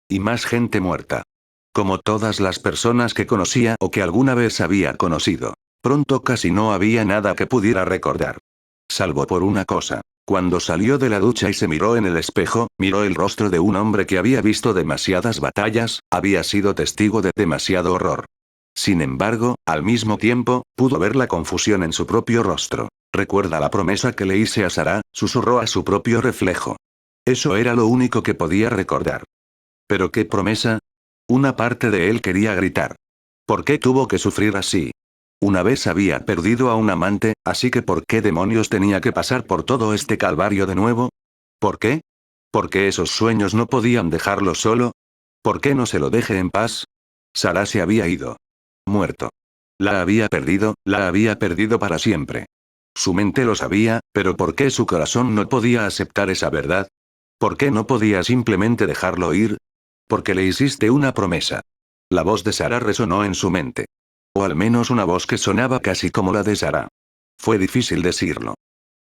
Y más gente muerta. Como todas las personas que conocía o que alguna vez había conocido. Pronto casi no había nada que pudiera recordar. Salvo por una cosa. Cuando salió de la ducha y se miró en el espejo, miró el rostro de un hombre que había visto demasiadas batallas, había sido testigo de demasiado horror. Sin embargo, al mismo tiempo, pudo ver la confusión en su propio rostro. «Recuerda la promesa que le hice a Sara», susurró a su propio reflejo. Eso era lo único que podía recordar. ¿Pero qué promesa? Una parte de él quería gritar. ¿Por qué tuvo que sufrir así? Una vez había perdido a un amante, así que ¿por qué demonios tenía que pasar por todo este calvario de nuevo? ¿Por qué? ¿Por qué esos sueños no podían dejarlo solo? ¿Por qué no se lo deje en paz? Sara se había ido. Muerto. La había perdido para siempre. Su mente lo sabía, pero ¿por qué su corazón no podía aceptar esa verdad? ¿Por qué no podía simplemente dejarlo ir? Porque le hiciste una promesa. La voz de Sara resonó en su mente. O al menos una voz que sonaba casi como la de Sara. Fue difícil decirlo.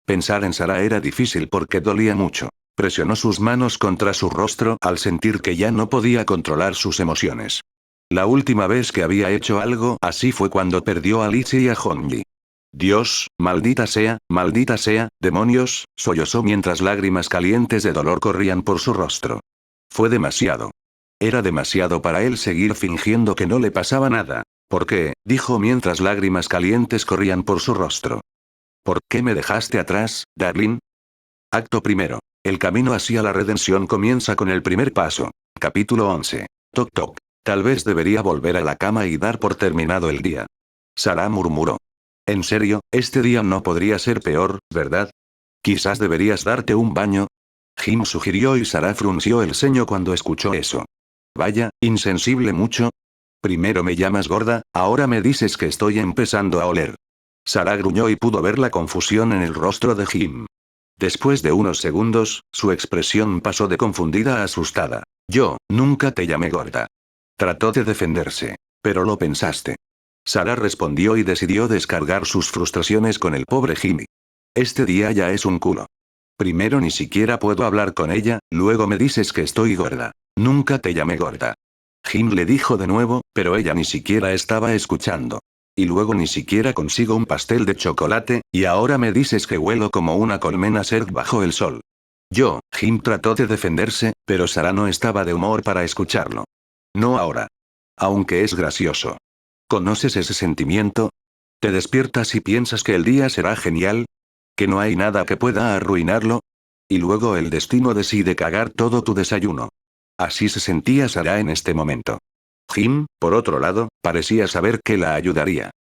Pensar en Sara era difícil porque dolía mucho. Presionó sus manos contra su rostro al sentir que ya no podía controlar sus emociones. La última vez que había hecho algo así fue cuando perdió a Lizzie y a Honji. Dios, maldita sea, demonios, sollozó mientras lágrimas calientes de dolor corrían por su rostro. Fue demasiado. Era demasiado para él seguir fingiendo que no le pasaba nada. ¿Por qué?, dijo mientras lágrimas calientes corrían por su rostro. ¿Por qué me dejaste atrás, Darlene? Acto primero. El camino hacia la redención comienza con el primer paso. Capítulo 11. Toc toc. Tal vez debería volver a la cama y dar por terminado el día. Sara murmuró. En serio, este día no podría ser peor, ¿verdad? Quizás deberías darte un baño. Jim sugirió y Sarah frunció el ceño cuando escuchó eso. Vaya, insensible mucho. Primero me llamas gorda, ahora me dices que estoy empezando a oler. Sarah gruñó y pudo ver la confusión en el rostro de Jim. Después de unos segundos, su expresión pasó de confundida a asustada. Yo, nunca te llamé gorda. Trató de defenderse. Pero lo pensaste. Sarah respondió y decidió descargar sus frustraciones con el pobre Jimmy. Este día ya es un culo. Primero ni siquiera puedo hablar con ella, luego me dices que estoy gorda. Nunca te llamé gorda. Jim le dijo de nuevo, pero ella ni siquiera estaba escuchando. Y luego ni siquiera consigo un pastel de chocolate, y ahora me dices que huelo como una colmena Serg bajo el sol. Jim trató de defenderse, pero Sarah no estaba de humor para escucharlo. No ahora. Aunque es gracioso. ¿Conoces ese sentimiento? ¿Te despiertas y piensas que el día será genial? ¿Que no hay nada que pueda arruinarlo? Y luego el destino decide cagar todo tu desayuno. Así se sentía Sarah en este momento. Jim, por otro lado, parecía saber que la ayudaría.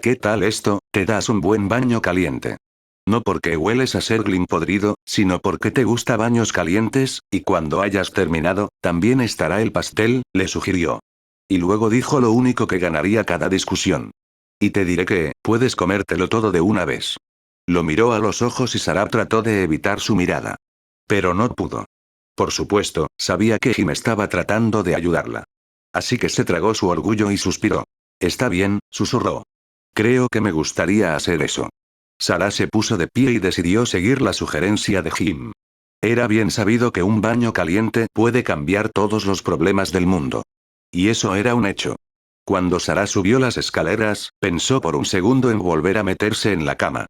¿Qué tal esto? Te das un buen baño caliente. No porque hueles a serglin podrido, sino porque te gusta baños calientes, y cuando hayas terminado, también estará el pastel, le sugirió. Y luego dijo lo único que ganaría cada discusión. Y te diré que, puedes comértelo todo de una vez. Lo miró a los ojos y Sarah trató de evitar su mirada. Pero no pudo. Por supuesto, sabía que Jim estaba tratando de ayudarla. Así que se tragó su orgullo y suspiró. Está bien, susurró. Creo que me gustaría hacer eso. Sarah se puso de pie y decidió seguir la sugerencia de Jim. Era bien sabido que un baño caliente puede cambiar todos los problemas del mundo. Y eso era un hecho. Cuando Sarah subió las escaleras, pensó por un segundo en volver a meterse en la cama.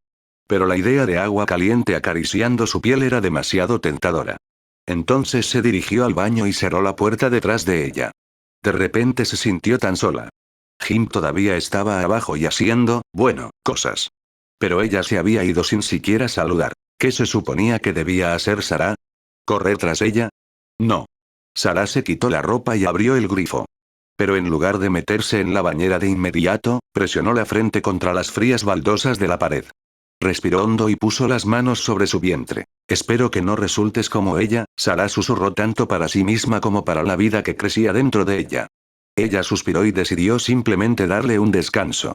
Pero la idea de agua caliente acariciando su piel era demasiado tentadora. Entonces se dirigió al baño y cerró la puerta detrás de ella. De repente se sintió tan sola. Jim todavía estaba abajo y haciendo, bueno, cosas. Pero ella se había ido sin siquiera saludar. ¿Qué se suponía que debía hacer Sarah? ¿Correr tras ella? No. Sarah se quitó la ropa y abrió el grifo. Pero en lugar de meterse en la bañera de inmediato, presionó la frente contra las frías baldosas de la pared. Respiró hondo y puso las manos sobre su vientre. Espero que no resultes como ella, Sarah susurró tanto para sí misma como para la vida que crecía dentro de ella. Ella suspiró y decidió simplemente darle un descanso.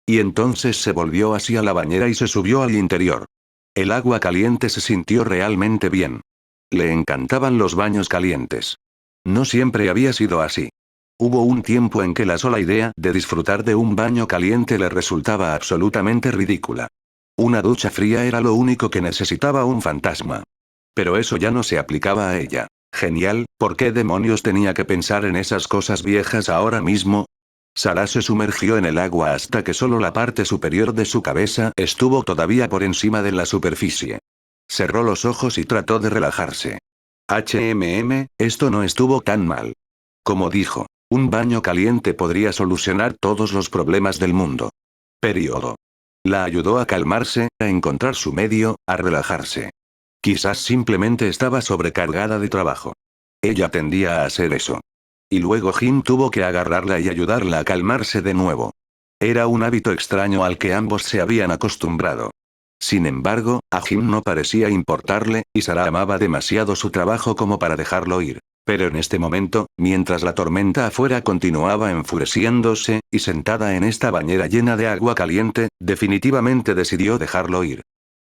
Y entonces se volvió hacia la bañera y se subió al interior. El agua caliente se sintió realmente bien. Le encantaban los baños calientes. No siempre había sido así. Hubo un tiempo en que la sola idea de disfrutar de un baño caliente le resultaba absolutamente ridícula. Una ducha fría era lo único que necesitaba un fantasma. Pero eso ya no se aplicaba a ella. Genial, ¿por qué demonios tenía que pensar en esas cosas viejas ahora mismo? Sarah se sumergió en el agua hasta que solo la parte superior de su cabeza estuvo todavía por encima de la superficie. Cerró los ojos y trató de relajarse. Esto no estuvo tan mal. Como dijo, un baño caliente podría solucionar todos los problemas del mundo. Periodo. La ayudó a calmarse, a encontrar su medio, a relajarse. Quizás simplemente estaba sobrecargada de trabajo. Ella tendía a hacer eso. Y luego Jim tuvo que agarrarla y ayudarla a calmarse de nuevo. Era un hábito extraño al que ambos se habían acostumbrado. Sin embargo, a Jim no parecía importarle, y Sarah amaba demasiado su trabajo como para dejarlo ir. Pero en este momento, mientras la tormenta afuera continuaba enfureciéndose, y sentada en esta bañera llena de agua caliente, definitivamente decidió dejarlo ir.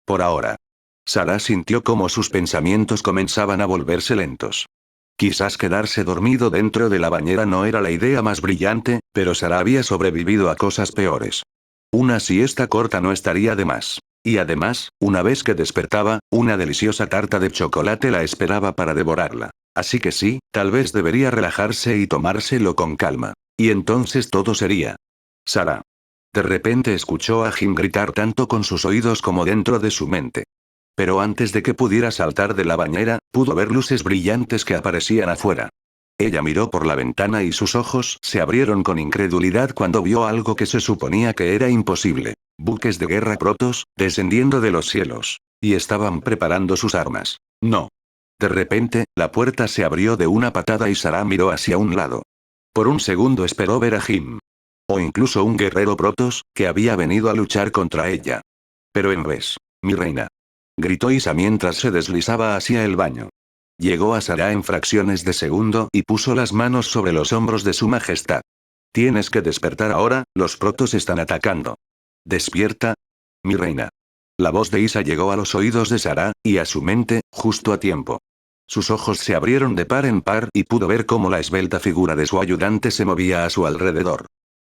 Por ahora. Sarah sintió como sus pensamientos comenzaban a volverse lentos. Quizás quedarse dormido dentro de la bañera no era la idea más brillante, pero Sarah había sobrevivido a cosas peores. Una siesta corta no estaría de más. Y además, una vez que despertaba, una deliciosa tarta de chocolate la esperaba para devorarla. Así que sí, tal vez debería relajarse y tomárselo con calma. Y entonces todo sería. Sarah. De repente escuchó a Jim gritar tanto con sus oídos como dentro de su mente. Pero antes de que pudiera saltar de la bañera, pudo ver luces brillantes que aparecían afuera. Ella miró por la ventana y sus ojos se abrieron con incredulidad cuando vio algo que se suponía que era imposible. Buques de guerra protos, descendiendo de los cielos. Y estaban preparando sus armas. No. De repente, la puerta se abrió de una patada y Sarah miró hacia un lado. Por un segundo esperó ver a Jim. O incluso un guerrero protos, que había venido a luchar contra ella. Pero en vez. Mi reina. Gritó Isa mientras se deslizaba hacia el baño. Llegó a Sara en fracciones de segundo y puso las manos sobre los hombros de su majestad. Tienes que despertar ahora, los protos están atacando. Despierta. Mi reina. La voz de Isa llegó a los oídos de Sara, y a su mente, justo a tiempo. Sus ojos se abrieron de par en par y pudo ver cómo la esbelta figura de su ayudante se movía a su alrededor.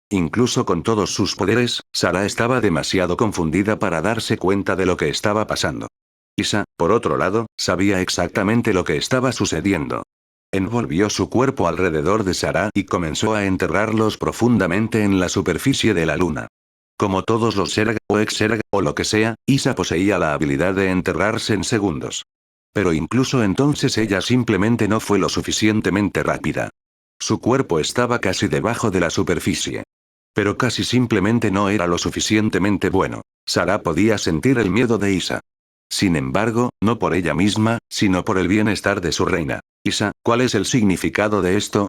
Incluso con todos sus poderes, Sara estaba demasiado confundida para darse cuenta de lo que estaba pasando. Isa, por otro lado, sabía exactamente lo que estaba sucediendo. Envolvió su cuerpo alrededor de Sara y comenzó a enterrarlos profundamente en la superficie de la luna. Como todos los Zerg, o ex-Zerg, o lo que sea, Isa poseía la habilidad de enterrarse en segundos. Pero incluso entonces ella simplemente no fue lo suficientemente rápida. Su cuerpo estaba casi debajo de la superficie. Pero casi simplemente no era lo suficientemente bueno. Sara podía sentir el miedo de Isa. Sin embargo, no por ella misma, sino por el bienestar de su reina. Isa, ¿cuál es el significado de esto?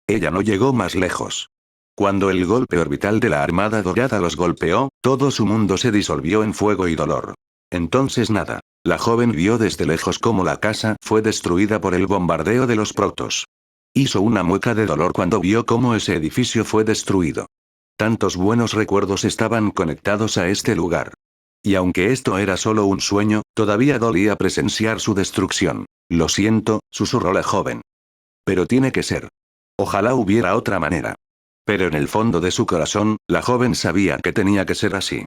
Ella no llegó más lejos. Cuando el golpe orbital de la Armada Dorada los golpeó, todo su mundo se disolvió en fuego y dolor. Entonces nada. La joven vio desde lejos cómo la casa fue destruida por el bombardeo de los protos. Hizo una mueca de dolor cuando vio cómo ese edificio fue destruido. Tantos buenos recuerdos estaban conectados a este lugar. Y aunque esto era solo un sueño, todavía dolía presenciar su destrucción. Lo siento, susurró la joven. Pero tiene que ser. Ojalá hubiera otra manera. Pero en el fondo de su corazón, la joven sabía que tenía que ser así.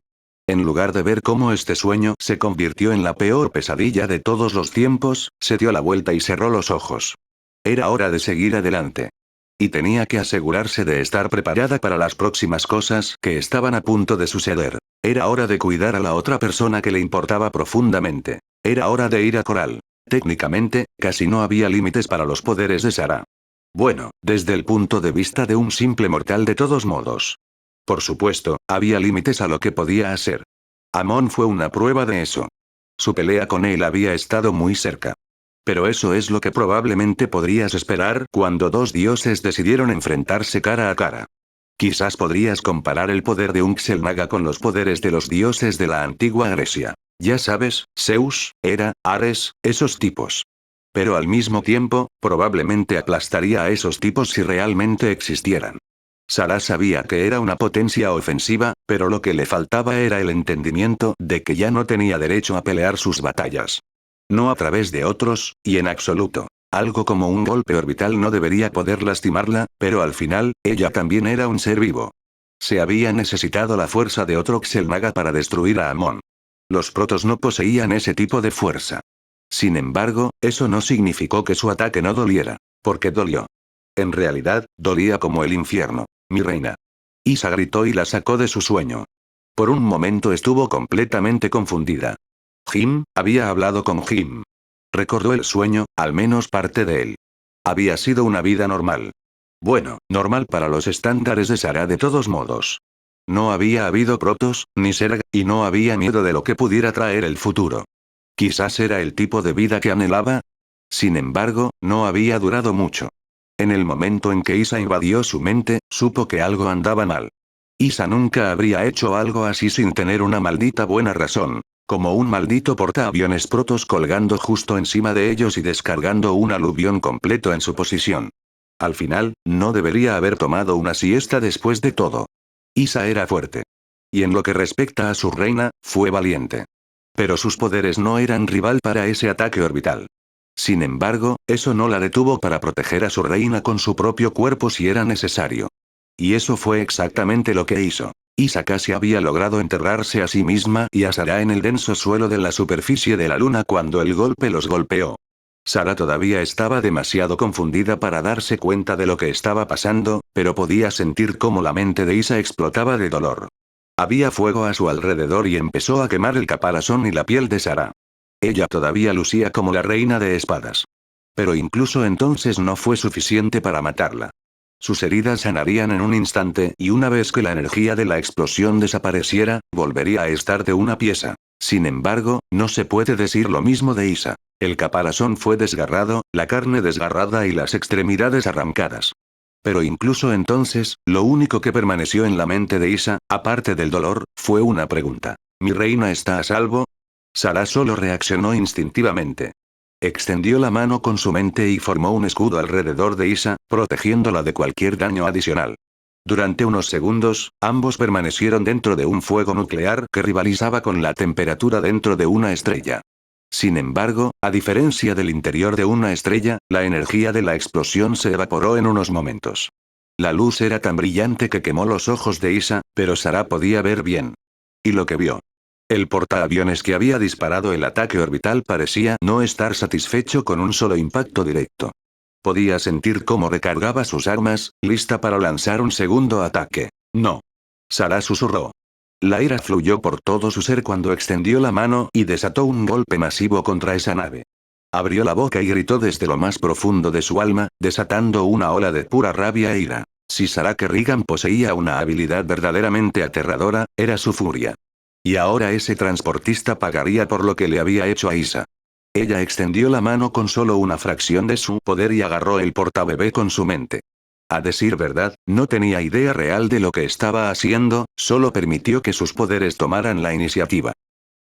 En lugar de ver cómo este sueño se convirtió en la peor pesadilla de todos los tiempos, se dio la vuelta y cerró los ojos. Era hora de seguir adelante. Y tenía que asegurarse de estar preparada para las próximas cosas que estaban a punto de suceder. Era hora de cuidar a la otra persona que le importaba profundamente. Era hora de ir a Coral. Técnicamente, casi no había límites para los poderes de Sara. Bueno, desde el punto de vista de un simple mortal de todos modos. Por supuesto, había límites a lo que podía hacer. Amon fue una prueba de eso. Su pelea con él había estado muy cerca. Pero eso es lo que probablemente podrías esperar cuando dos dioses decidieron enfrentarse cara a cara. Quizás podrías comparar el poder de un Xel'Naga con los poderes de los dioses de la antigua Grecia. Ya sabes, Zeus, Hera, Ares, esos tipos. Pero al mismo tiempo, probablemente aplastaría a esos tipos si realmente existieran. Sara sabía que era una potencia ofensiva, pero lo que le faltaba era el entendimiento de que ya no tenía derecho a pelear sus batallas. No a través de otros, y en absoluto. Algo como un golpe orbital no debería poder lastimarla, pero al final, ella también era un ser vivo. Se había necesitado la fuerza de otro Xel'Naga para destruir a Amon. Los protos no poseían ese tipo de fuerza. Sin embargo, eso no significó que su ataque no doliera. Porque dolió. En realidad, dolía como el infierno. Mi reina. Isa gritó y la sacó de su sueño. Por un momento estuvo completamente confundida. Jim, había hablado con Jim. Recordó el sueño, al menos parte de él. Había sido una vida normal. Bueno, normal para los estándares de Sara de todos modos. No había habido protos, ni Zerg, y no había miedo de lo que pudiera traer el futuro. Quizás era el tipo de vida que anhelaba. Sin embargo, no había durado mucho. En el momento en que Isa invadió su mente, supo que algo andaba mal. Isa nunca habría hecho algo así sin tener una maldita buena razón. Como un maldito portaaviones protos colgando justo encima de ellos y descargando un aluvión completo en su posición. Al final, no debería haber tomado una siesta después de todo. Isa era fuerte. Y en lo que respecta a su reina, fue valiente. Pero sus poderes no eran rival para ese ataque orbital. Sin embargo, eso no la detuvo para proteger a su reina con su propio cuerpo si era necesario. Y eso fue exactamente lo que hizo. Isa casi había logrado enterrarse a sí misma y a Sara en el denso suelo de la superficie de la luna cuando el golpe los golpeó. Sara todavía estaba demasiado confundida para darse cuenta de lo que estaba pasando, pero podía sentir cómo la mente de Isa explotaba de dolor. Había fuego a su alrededor y empezó a quemar el caparazón y la piel de Sara. Ella todavía lucía como la reina de espadas. Pero incluso entonces no fue suficiente para matarla. Sus heridas sanarían en un instante y una vez que la energía de la explosión desapareciera, volvería a estar de una pieza. Sin embargo, no se puede decir lo mismo de Isa. El caparazón fue desgarrado, la carne desgarrada y las extremidades arrancadas. Pero incluso entonces, lo único que permaneció en la mente de Isa, aparte del dolor, fue una pregunta. ¿Mi reina está a salvo? Sara solo reaccionó instintivamente. Extendió la mano con su mente y formó un escudo alrededor de Isa, protegiéndola de cualquier daño adicional. Durante unos segundos, ambos permanecieron dentro de un fuego nuclear que rivalizaba con la temperatura dentro de una estrella. Sin embargo, a diferencia del interior de una estrella, la energía de la explosión se evaporó en unos momentos. La luz era tan brillante que quemó los ojos de Isa, pero Sarah podía ver bien. Y lo que vio. El portaaviones que había disparado el ataque orbital parecía no estar satisfecho con un solo impacto directo. Podía sentir cómo recargaba sus armas, lista para lanzar un segundo ataque. No. Sarah susurró. La ira fluyó por todo su ser cuando extendió la mano y desató un golpe masivo contra esa nave. Abrió la boca y gritó desde lo más profundo de su alma, desatando una ola de pura rabia e ira. Si Sarah Kerrigan poseía una habilidad verdaderamente aterradora, era su furia. Y ahora ese transportista pagaría por lo que le había hecho a Isa. Ella extendió la mano con solo una fracción de su poder y agarró el portabebé con su mente. A decir verdad, no tenía idea real de lo que estaba haciendo, solo permitió que sus poderes tomaran la iniciativa.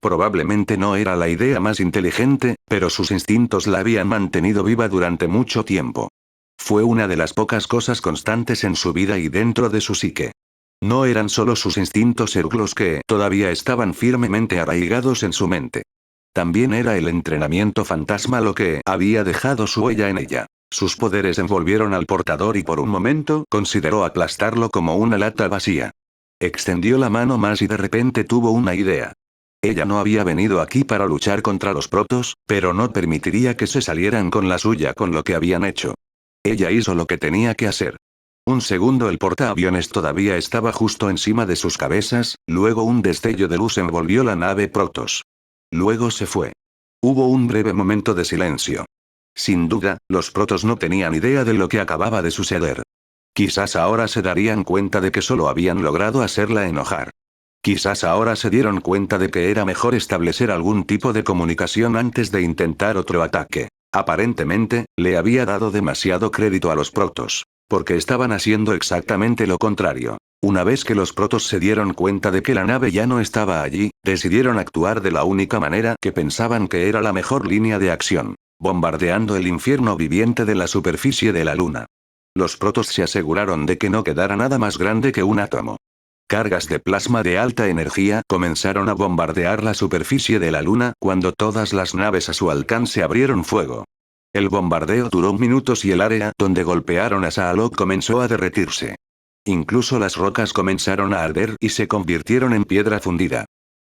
Probablemente no era la idea más inteligente, pero sus instintos la habían mantenido viva durante mucho tiempo. Fue una de las pocas cosas constantes en su vida y dentro de su psique. No eran solo sus instintos los que todavía estaban firmemente arraigados en su mente. También era el entrenamiento fantasma lo que había dejado su huella en ella. Sus poderes envolvieron al portador y por un momento consideró aplastarlo como una lata vacía. Extendió la mano más y de repente tuvo una idea. Ella no había venido aquí para luchar contra los protos, pero no permitiría que se salieran con la suya con lo que habían hecho. Ella hizo lo que tenía que hacer. Un segundo el portaaviones todavía estaba justo encima de sus cabezas, luego un destello de luz envolvió la nave Protoss. Luego se fue. Hubo un breve momento de silencio. Sin duda, los protos no tenían idea de lo que acababa de suceder. Quizás ahora se darían cuenta de que solo habían logrado hacerla enojar. Quizás ahora se dieron cuenta de que era mejor establecer algún tipo de comunicación antes de intentar otro ataque. Aparentemente, le había dado demasiado crédito a los protos, porque estaban haciendo exactamente lo contrario. Una vez que los protos se dieron cuenta de que la nave ya no estaba allí, decidieron actuar de la única manera que pensaban que era la mejor línea de acción, bombardeando el infierno viviente de la superficie de la luna. Los protos se aseguraron de que no quedara nada más grande que un átomo. Cargas de plasma de alta energía comenzaron a bombardear la superficie de la luna cuando todas las naves a su alcance abrieron fuego. El bombardeo duró minutos y el área donde golpearon a Saalok comenzó a derretirse. Incluso las rocas comenzaron a arder y se convirtieron en piedra fundida.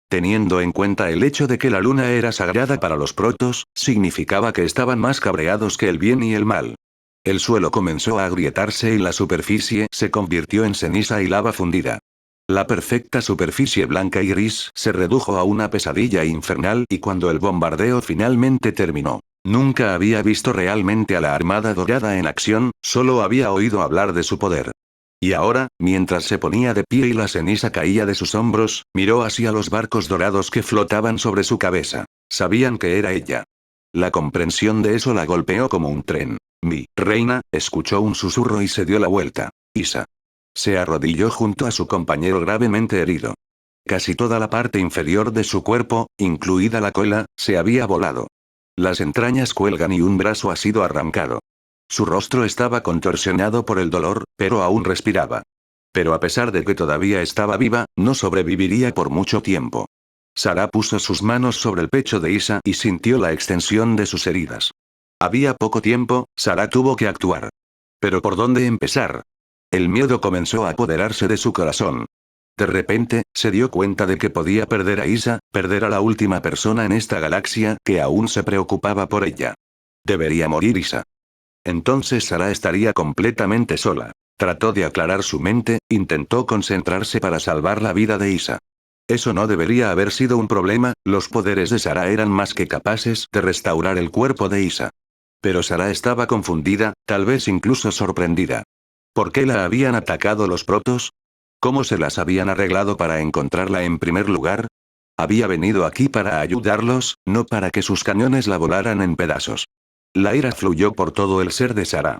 Teniendo en cuenta el hecho de que la luna era sagrada para los protos, significaba que estaban más cabreados que el bien y el mal. El suelo comenzó a agrietarse y la superficie se convirtió en ceniza y lava fundida. La perfecta superficie blanca y gris se redujo a una pesadilla infernal y cuando el bombardeo finalmente terminó, nunca había visto realmente a la Armada Dorada en acción, solo había oído hablar de su poder. Y ahora, mientras se ponía de pie y la ceniza caía de sus hombros, miró hacia los barcos dorados que flotaban sobre su cabeza. Sabían que era ella. La comprensión de eso la golpeó como un tren. Mi reina, escuchó un susurro y se dio la vuelta. Isa. Se arrodilló junto a su compañero gravemente herido. Casi toda la parte inferior de su cuerpo, incluida la cola, se había volado. Las entrañas cuelgan y un brazo ha sido arrancado. Su rostro estaba contorsionado por el dolor, pero aún respiraba. Pero a pesar de que todavía estaba viva, no sobreviviría por mucho tiempo. Sarah puso sus manos sobre el pecho de Isa y sintió la extensión de sus heridas. Había poco tiempo, Sarah tuvo que actuar. ¿Pero por dónde empezar? El miedo comenzó a apoderarse de su corazón. De repente, se dio cuenta de que podía perder a Isa, perder a la última persona en esta galaxia que aún se preocupaba por ella. Debería morir Isa. Entonces Sarah estaría completamente sola. Trató de aclarar su mente, intentó concentrarse para salvar la vida de Isa. Eso no debería haber sido un problema, los poderes de Sarah eran más que capaces de restaurar el cuerpo de Isa. Pero Sarah estaba confundida, tal vez incluso sorprendida. ¿Por qué la habían atacado los protos? ¿Cómo se las habían arreglado para encontrarla en primer lugar? Había venido aquí para ayudarlos, no para que sus cañones la volaran en pedazos. La ira fluyó por todo el ser de Sarah.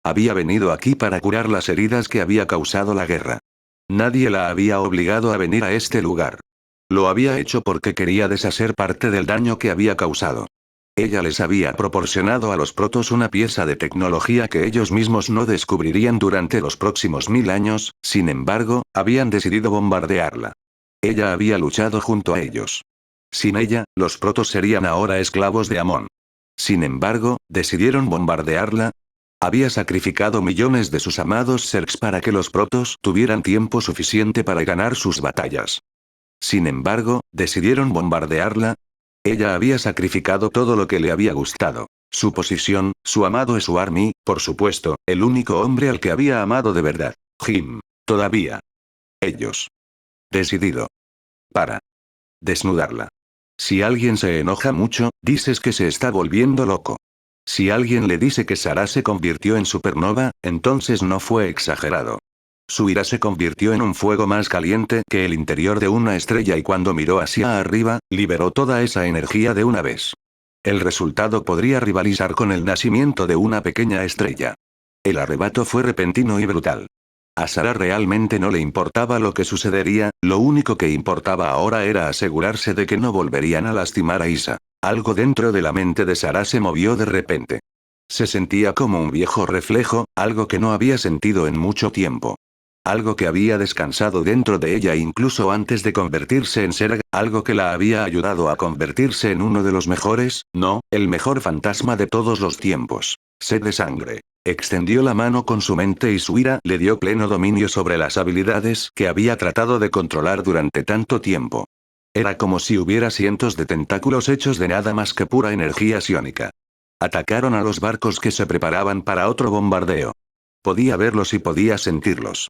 Había venido aquí para curar las heridas que había causado la guerra. Nadie la había obligado a venir a este lugar. Lo había hecho porque quería deshacer parte del daño que había causado. Ella les había proporcionado a los protos una pieza de tecnología que ellos mismos no descubrirían durante los próximos 1000 años, sin embargo, habían decidido bombardearla. Ella había luchado junto a ellos. Sin ella, los protos serían ahora esclavos de Amon. Sin embargo, decidieron bombardearla. Había sacrificado millones de sus amados Zergs para que los protos tuvieran tiempo suficiente para ganar sus batallas. Sin embargo, decidieron bombardearla. Ella había sacrificado todo lo que le había gustado. Su posición, su amado y su army, por supuesto, el único hombre al que había amado de verdad. Jim. Todavía. Ellos. Decidido. Para. Desnudarla. Si alguien se enoja mucho, dices que se está volviendo loco. Si alguien le dice que Sarah se convirtió en supernova, entonces no fue exagerado. Su ira se convirtió en un fuego más caliente que el interior de una estrella y cuando miró hacia arriba, liberó toda esa energía de una vez. El resultado podría rivalizar con el nacimiento de una pequeña estrella. El arrebato fue repentino y brutal. A Sarah realmente no le importaba lo que sucedería, lo único que importaba ahora era asegurarse de que no volverían a lastimar a Isa. Algo dentro de la mente de Sarah se movió de repente. Se sentía como un viejo reflejo, algo que no había sentido en mucho tiempo. Algo que había descansado dentro de ella incluso antes de convertirse en Zerg, algo que la había ayudado a convertirse en uno de los mejores, no, el mejor fantasma de todos los tiempos. Sed de sangre. Extendió la mano con su mente y su ira le dio pleno dominio sobre las habilidades que había tratado de controlar durante tanto tiempo. Era como si hubiera cientos de tentáculos hechos de nada más que pura energía psiónica. Atacaron a los barcos que se preparaban para otro bombardeo. Podía verlos y podía sentirlos.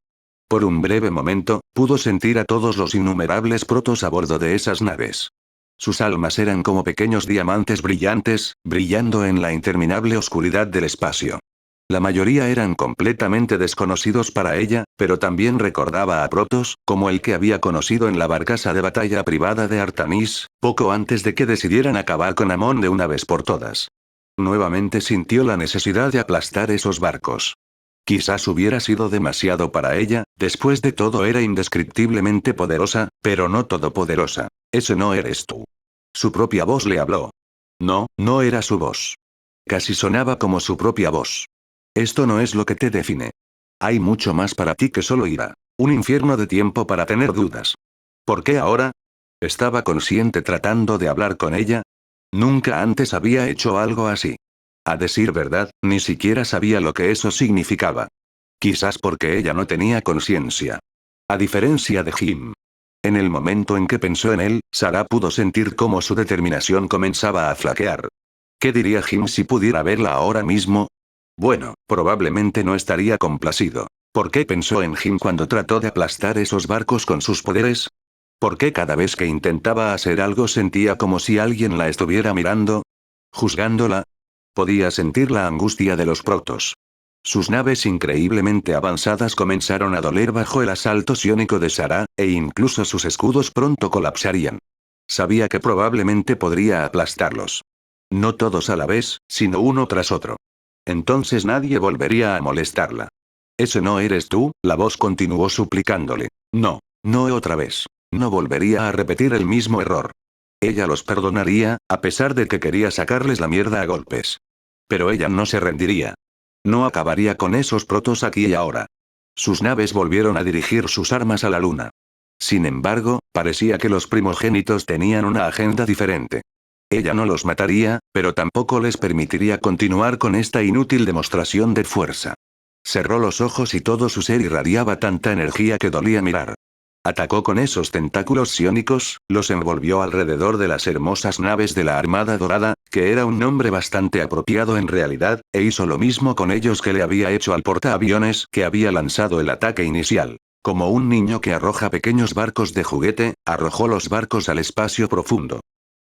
Por un breve momento, pudo sentir a todos los innumerables protos a bordo de esas naves. Sus almas eran como pequeños diamantes brillantes, brillando en la interminable oscuridad del espacio. La mayoría eran completamente desconocidos para ella, pero también recordaba a protos, como el que había conocido en la barcaza de batalla privada de Artanis, poco antes de que decidieran acabar con Amon de una vez por todas. Nuevamente sintió la necesidad de aplastar esos barcos. Quizás hubiera sido demasiado para ella, después de todo era indescriptiblemente poderosa, pero no todopoderosa. Ese no eres tú. Su propia voz le habló. No, no era su voz. Casi sonaba como su propia voz. Esto no es lo que te define. Hay mucho más para ti que solo ira. Un infierno de tiempo para tener dudas. ¿Por qué ahora? ¿Estaba consciente tratando de hablar con ella? Nunca antes había hecho algo así. A decir verdad, ni siquiera sabía lo que eso significaba. Quizás porque ella no tenía conciencia. A diferencia de Jim. En el momento en que pensó en él, Sarah pudo sentir cómo su determinación comenzaba a flaquear. ¿Qué diría Jim si pudiera verla ahora mismo? Bueno, probablemente no estaría complacido. ¿Por qué pensó en Jim cuando trató de aplastar esos barcos con sus poderes? ¿Por qué cada vez que intentaba hacer algo sentía como si alguien la estuviera mirando? ¿Juzgándola? Podía sentir la angustia de los protos. Sus naves increíblemente avanzadas comenzaron a doler bajo el asalto psiónico de Sarah, e incluso sus escudos pronto colapsarían. Sabía que probablemente podría aplastarlos. No todos a la vez, sino uno tras otro. Entonces nadie volvería a molestarla. «¿Ese no eres tú?», la voz continuó suplicándole. No, no otra vez. No volvería a repetir el mismo error. Ella los perdonaría, a pesar de que quería sacarles la mierda a golpes. Pero ella no se rendiría. No acabaría con esos protos aquí y ahora. Sus naves volvieron a dirigir sus armas a la luna. Sin embargo, parecía que los primogénitos tenían una agenda diferente. Ella no los mataría, pero tampoco les permitiría continuar con esta inútil demostración de fuerza. Cerró los ojos y todo su ser irradiaba tanta energía que dolía mirar. Atacó con esos tentáculos psiónicos, los envolvió alrededor de las hermosas naves de la Armada Dorada, que era un nombre bastante apropiado en realidad, e hizo lo mismo con ellos que le había hecho al portaaviones que había lanzado el ataque inicial. Como un niño que arroja pequeños barcos de juguete, arrojó los barcos al espacio profundo.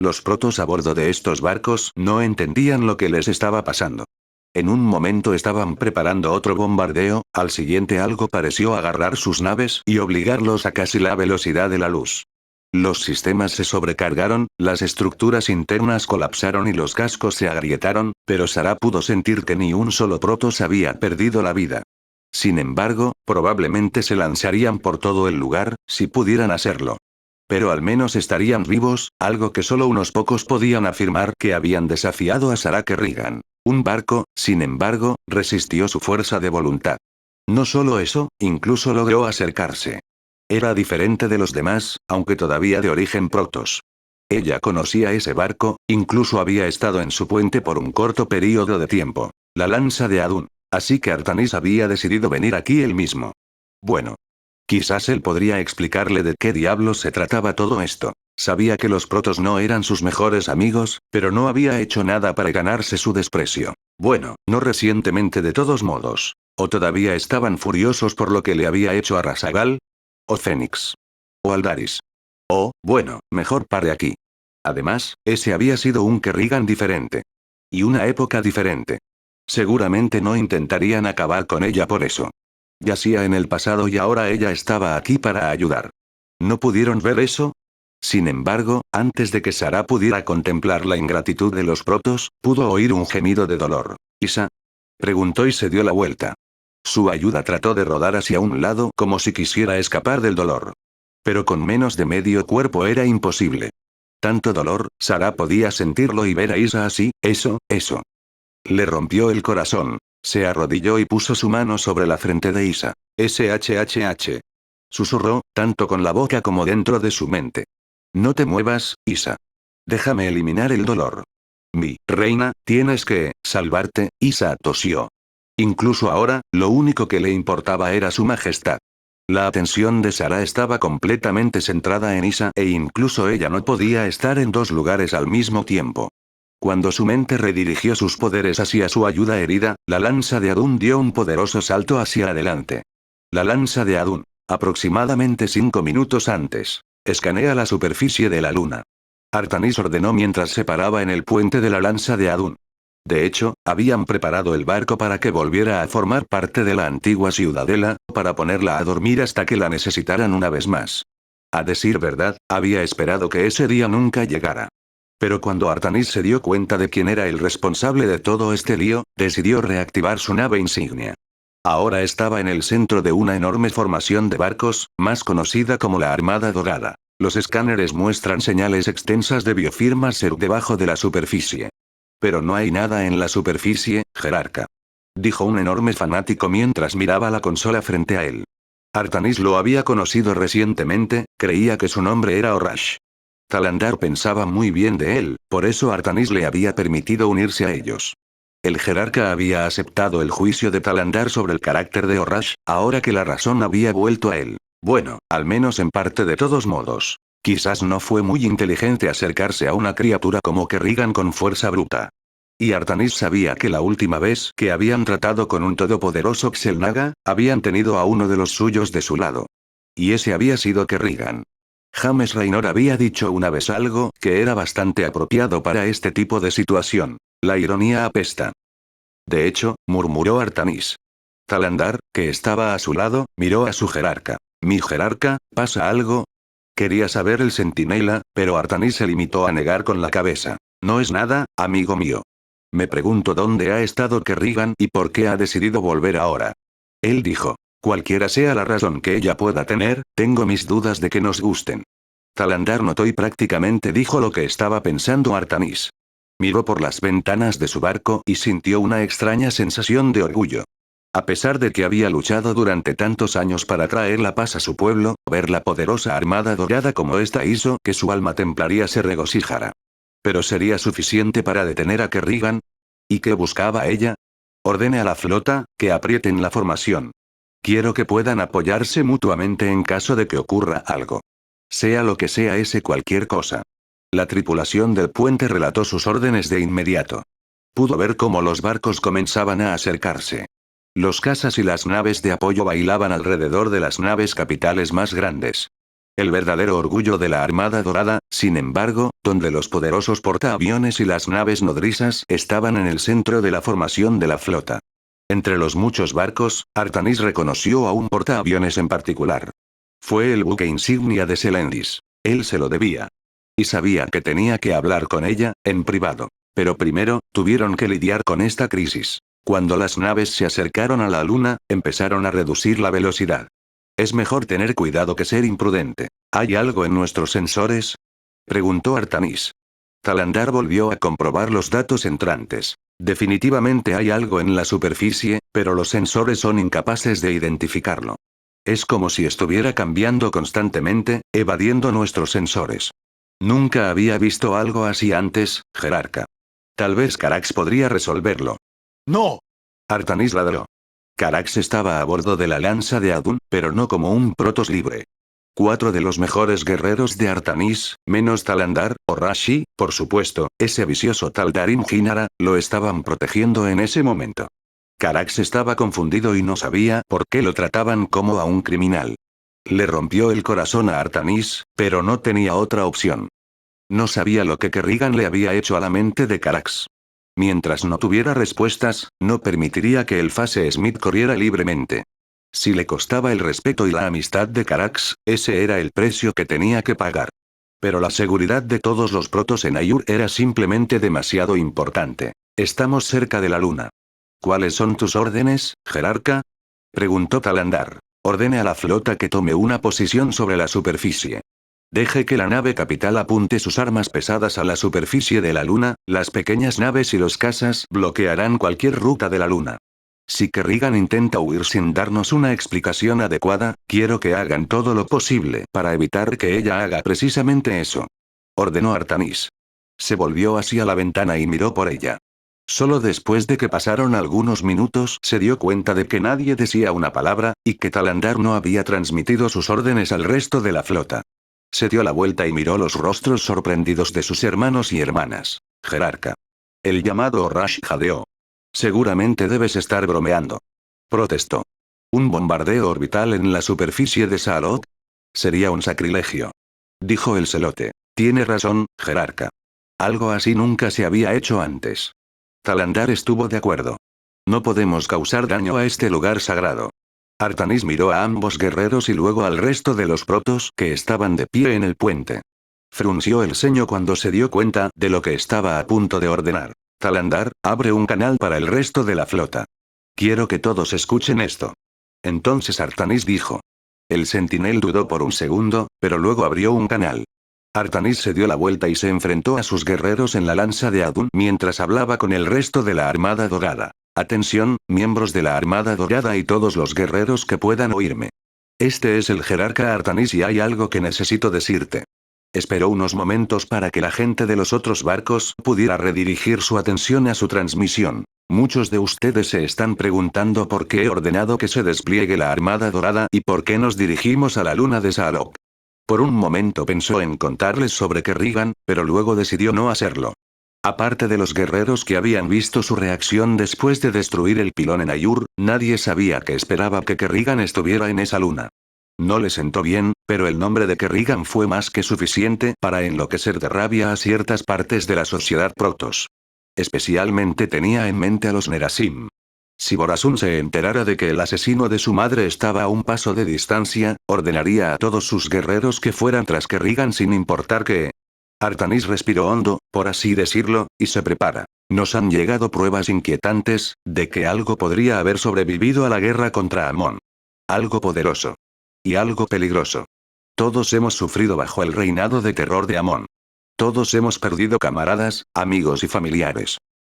Los protos a bordo de estos barcos no entendían lo que les estaba pasando. En un momento estaban preparando otro bombardeo, al siguiente algo pareció agarrar sus naves y obligarlos a casi la velocidad de la luz. Los sistemas se sobrecargaron, las estructuras internas colapsaron y los cascos se agrietaron, pero Sarah pudo sentir que ni un solo protos había perdido la vida. Sin embargo, probablemente se lanzarían por todo el lugar, si pudieran hacerlo. Pero al menos estarían vivos, algo que solo unos pocos podían afirmar que habían desafiado a Sarah Kerrigan. Un barco, sin embargo, resistió su fuerza de voluntad. No solo eso, incluso logró acercarse. Era diferente de los demás, aunque todavía de origen protoss. Ella conocía ese barco, incluso había estado en su puente por un corto período de tiempo. La lanza de Adun. Así que Artanis había decidido venir aquí él mismo. Bueno. Quizás él podría explicarle de qué diablos se trataba todo esto. Sabía que los protos no eran sus mejores amigos, pero no había hecho nada para ganarse su desprecio. Bueno, no recientemente de todos modos. ¿O todavía estaban furiosos por lo que le había hecho a Rasagal? ¿O Fénix? ¿O Aldaris? Oh, bueno, mejor pare aquí. Además, ese había sido un Kerrigan diferente. Y una época diferente. Seguramente no intentarían acabar con ella por eso. Yacía en el pasado y ahora ella estaba aquí para ayudar. ¿No pudieron ver eso? Sin embargo, antes de que Sarah pudiera contemplar la ingratitud de los protos, pudo oír un gemido de dolor. ¿Isa? Preguntó y se dio la vuelta. Su ayuda trató de rodar hacia un lado como si quisiera escapar del dolor. Pero con menos de medio cuerpo era imposible. Tanto dolor, Sarah podía sentirlo y ver a Isa así, eso. Le rompió el corazón. Se arrodilló y puso su mano sobre la frente de Isa. SHHH. Susurró, tanto con la boca como dentro de su mente. No te muevas, Isa. Déjame eliminar el dolor. Mi reina, tienes que salvarte, Isa tosió. Incluso ahora, lo único que le importaba era su majestad. La atención de Sarah estaba completamente centrada en Isa e incluso ella no podía estar en dos lugares al mismo tiempo. Cuando su mente redirigió sus poderes hacia su ayuda herida, la lanza de Adun dio un poderoso salto hacia adelante. La lanza de Adun. Aproximadamente 5 minutos antes. Escanea la superficie de la luna. Artanis ordenó mientras se paraba en el puente de la lanza de Adun. De hecho, habían preparado el barco para que volviera a formar parte de la antigua ciudadela, para ponerla a dormir hasta que la necesitaran una vez más. A decir verdad, había esperado que ese día nunca llegara. Pero cuando Artanis se dio cuenta de quién era el responsable de todo este lío, decidió reactivar su nave insignia. Ahora estaba en el centro de una enorme formación de barcos, más conocida como la Armada Dorada. Los escáneres muestran señales extensas de biofirmas debajo de la superficie. Pero no hay nada en la superficie, jerarca. Dijo un enorme fanático mientras miraba la consola frente a él. Artanis lo había conocido recientemente, creía que su nombre era Orash. Talandar pensaba muy bien de él, por eso Artanis le había permitido unirse a ellos. El jerarca había aceptado el juicio de Talandar sobre el carácter de Orash, ahora que la razón había vuelto a él. Bueno, al menos en parte de todos modos. Quizás no fue muy inteligente acercarse a una criatura como Kerrigan con fuerza bruta. Y Artanis sabía que la última vez que habían tratado con un todopoderoso Xel'Naga, habían tenido a uno de los suyos de su lado. Y ese había sido Kerrigan. James Raynor había dicho una vez algo que era bastante apropiado para este tipo de situación. La ironía apesta. De hecho, murmuró Artanis. Talandar, que estaba a su lado, miró a su jerarca. ¿Mi jerarca, pasa algo? Quería saber el centinela, pero Artanis se limitó a negar con la cabeza. No es nada, amigo mío. Me pregunto dónde ha estado Kerrigan y por qué ha decidido volver ahora. Él dijo. Cualquiera sea la razón que ella pueda tener, tengo mis dudas de que nos gusten. Talandar notó y prácticamente dijo lo que estaba pensando Artanis. Miró por las ventanas de su barco y sintió una extraña sensación de orgullo. A pesar de que había luchado durante tantos años para traer la paz a su pueblo, ver la poderosa armada dorada como esta hizo que su alma templaria se regocijara. ¿Pero sería suficiente para detener a Kerrigan? ¿Y qué buscaba ella? Ordene a la flota, que aprieten la formación. Quiero que puedan apoyarse mutuamente en caso de que ocurra algo. Sea lo que sea ese cualquier cosa. La tripulación del puente relató sus órdenes de inmediato. Pudo ver cómo los barcos comenzaban a acercarse. Los cazas y las naves de apoyo bailaban alrededor de las naves capitales más grandes. El verdadero orgullo de la Armada Dorada, sin embargo, donde los poderosos portaaviones y las naves nodrizas estaban en el centro de la formación de la flota. Entre los muchos barcos, Artanis reconoció a un portaaviones en particular. Fue el buque insignia de Selendis. Él se lo debía. Y sabía que tenía que hablar con ella, en privado. Pero primero, tuvieron que lidiar con esta crisis. Cuando las naves se acercaron a la luna, empezaron a reducir la velocidad. Es mejor tener cuidado que ser imprudente. ¿Hay algo en nuestros sensores? Preguntó Artanis. Talandar volvió a comprobar los datos entrantes. Definitivamente hay algo en la superficie, pero los sensores son incapaces de identificarlo. Es como si estuviera cambiando constantemente, evadiendo nuestros sensores. Nunca había visto algo así antes, jerarca. Tal vez Carax podría resolverlo. ¡No! Artanis ladró. Carax estaba a bordo de la lanza de Adun, pero no como un Protoss libre. 4 de los mejores guerreros de Artanis, menos Talandar, o Rashi, por supuesto, ese vicioso Taldarim Jinara, lo estaban protegiendo en ese momento. Carax estaba confundido y no sabía por qué lo trataban como a un criminal. Le rompió el corazón a Artanis, pero no tenía otra opción. No sabía lo que Kerrigan le había hecho a la mente de Carax. Mientras no tuviera respuestas, no permitiría que el Phase Smith corriera libremente. Si le costaba el respeto y la amistad de Carax, ese era el precio que tenía que pagar. Pero la seguridad de todos los protos en Ayur era simplemente demasiado importante. Estamos cerca de la luna. ¿Cuáles son tus órdenes, jerarca? Preguntó Talandar. Ordene a la flota que tome una posición sobre la superficie. Deje que la nave capital apunte sus armas pesadas a la superficie de la luna, las pequeñas naves y los cazas bloquearán cualquier ruta de la luna. Si Kerrigan intenta huir sin darnos una explicación adecuada, quiero que hagan todo lo posible para evitar que ella haga precisamente eso. Ordenó Artanis. Se volvió hacia la ventana y miró por ella. Solo después de que pasaron algunos minutos se dio cuenta de que nadie decía una palabra, y que Talandar no había transmitido sus órdenes al resto de la flota. Se dio la vuelta y miró los rostros sorprendidos de sus hermanos y hermanas. Jerarca. El llamado Rash jadeó. Seguramente debes estar bromeando. Protestó. ¿Un bombardeo orbital en la superficie de Saalot? Sería un sacrilegio. Dijo el celote. Tiene razón, jerarca. Algo así nunca se había hecho antes. Talandar estuvo de acuerdo. No podemos causar daño a este lugar sagrado. Artanis miró a ambos guerreros y luego al resto de los protos que estaban de pie en el puente. Frunció el ceño cuando se dio cuenta de lo que estaba a punto de ordenar. Talandar, abre un canal para el resto de la flota. Quiero que todos escuchen esto. Entonces Artanis dijo. El sentinel dudó por un segundo, pero luego abrió un canal. Artanis se dio la vuelta y se enfrentó a sus guerreros en la lanza de Adun mientras hablaba con el resto de la Armada Dorada. Atención, miembros de la Armada Dorada y todos los guerreros que puedan oírme. Este es el jerarca Artanis y hay algo que necesito decirte. Esperó unos momentos para que la gente de los otros barcos pudiera redirigir su atención a su transmisión. Muchos de ustedes se están preguntando por qué he ordenado que se despliegue la Armada Dorada y por qué nos dirigimos a la luna de Saalok. Por un momento pensó en contarles sobre Kerrigan, pero luego decidió no hacerlo. Aparte de los guerreros que habían visto su reacción después de destruir el pilón en Ayur, nadie sabía que esperaba que Kerrigan estuviera en esa luna. No le sentó bien, pero el nombre de Kerrigan fue más que suficiente para enloquecer de rabia a ciertas partes de la sociedad Protoss. Especialmente tenía en mente a los Nerasim. Si Borasun se enterara de que el asesino de su madre estaba a un paso de distancia, ordenaría a todos sus guerreros que fueran tras Kerrigan sin importar que... Artanis respiró hondo, por así decirlo, y se prepara. Nos han llegado pruebas inquietantes, de que algo podría haber sobrevivido a la guerra contra Amon. Algo poderoso. Y algo peligroso. Todos hemos sufrido bajo el reinado de terror de Amon. Todos hemos perdido camaradas, amigos y familiares.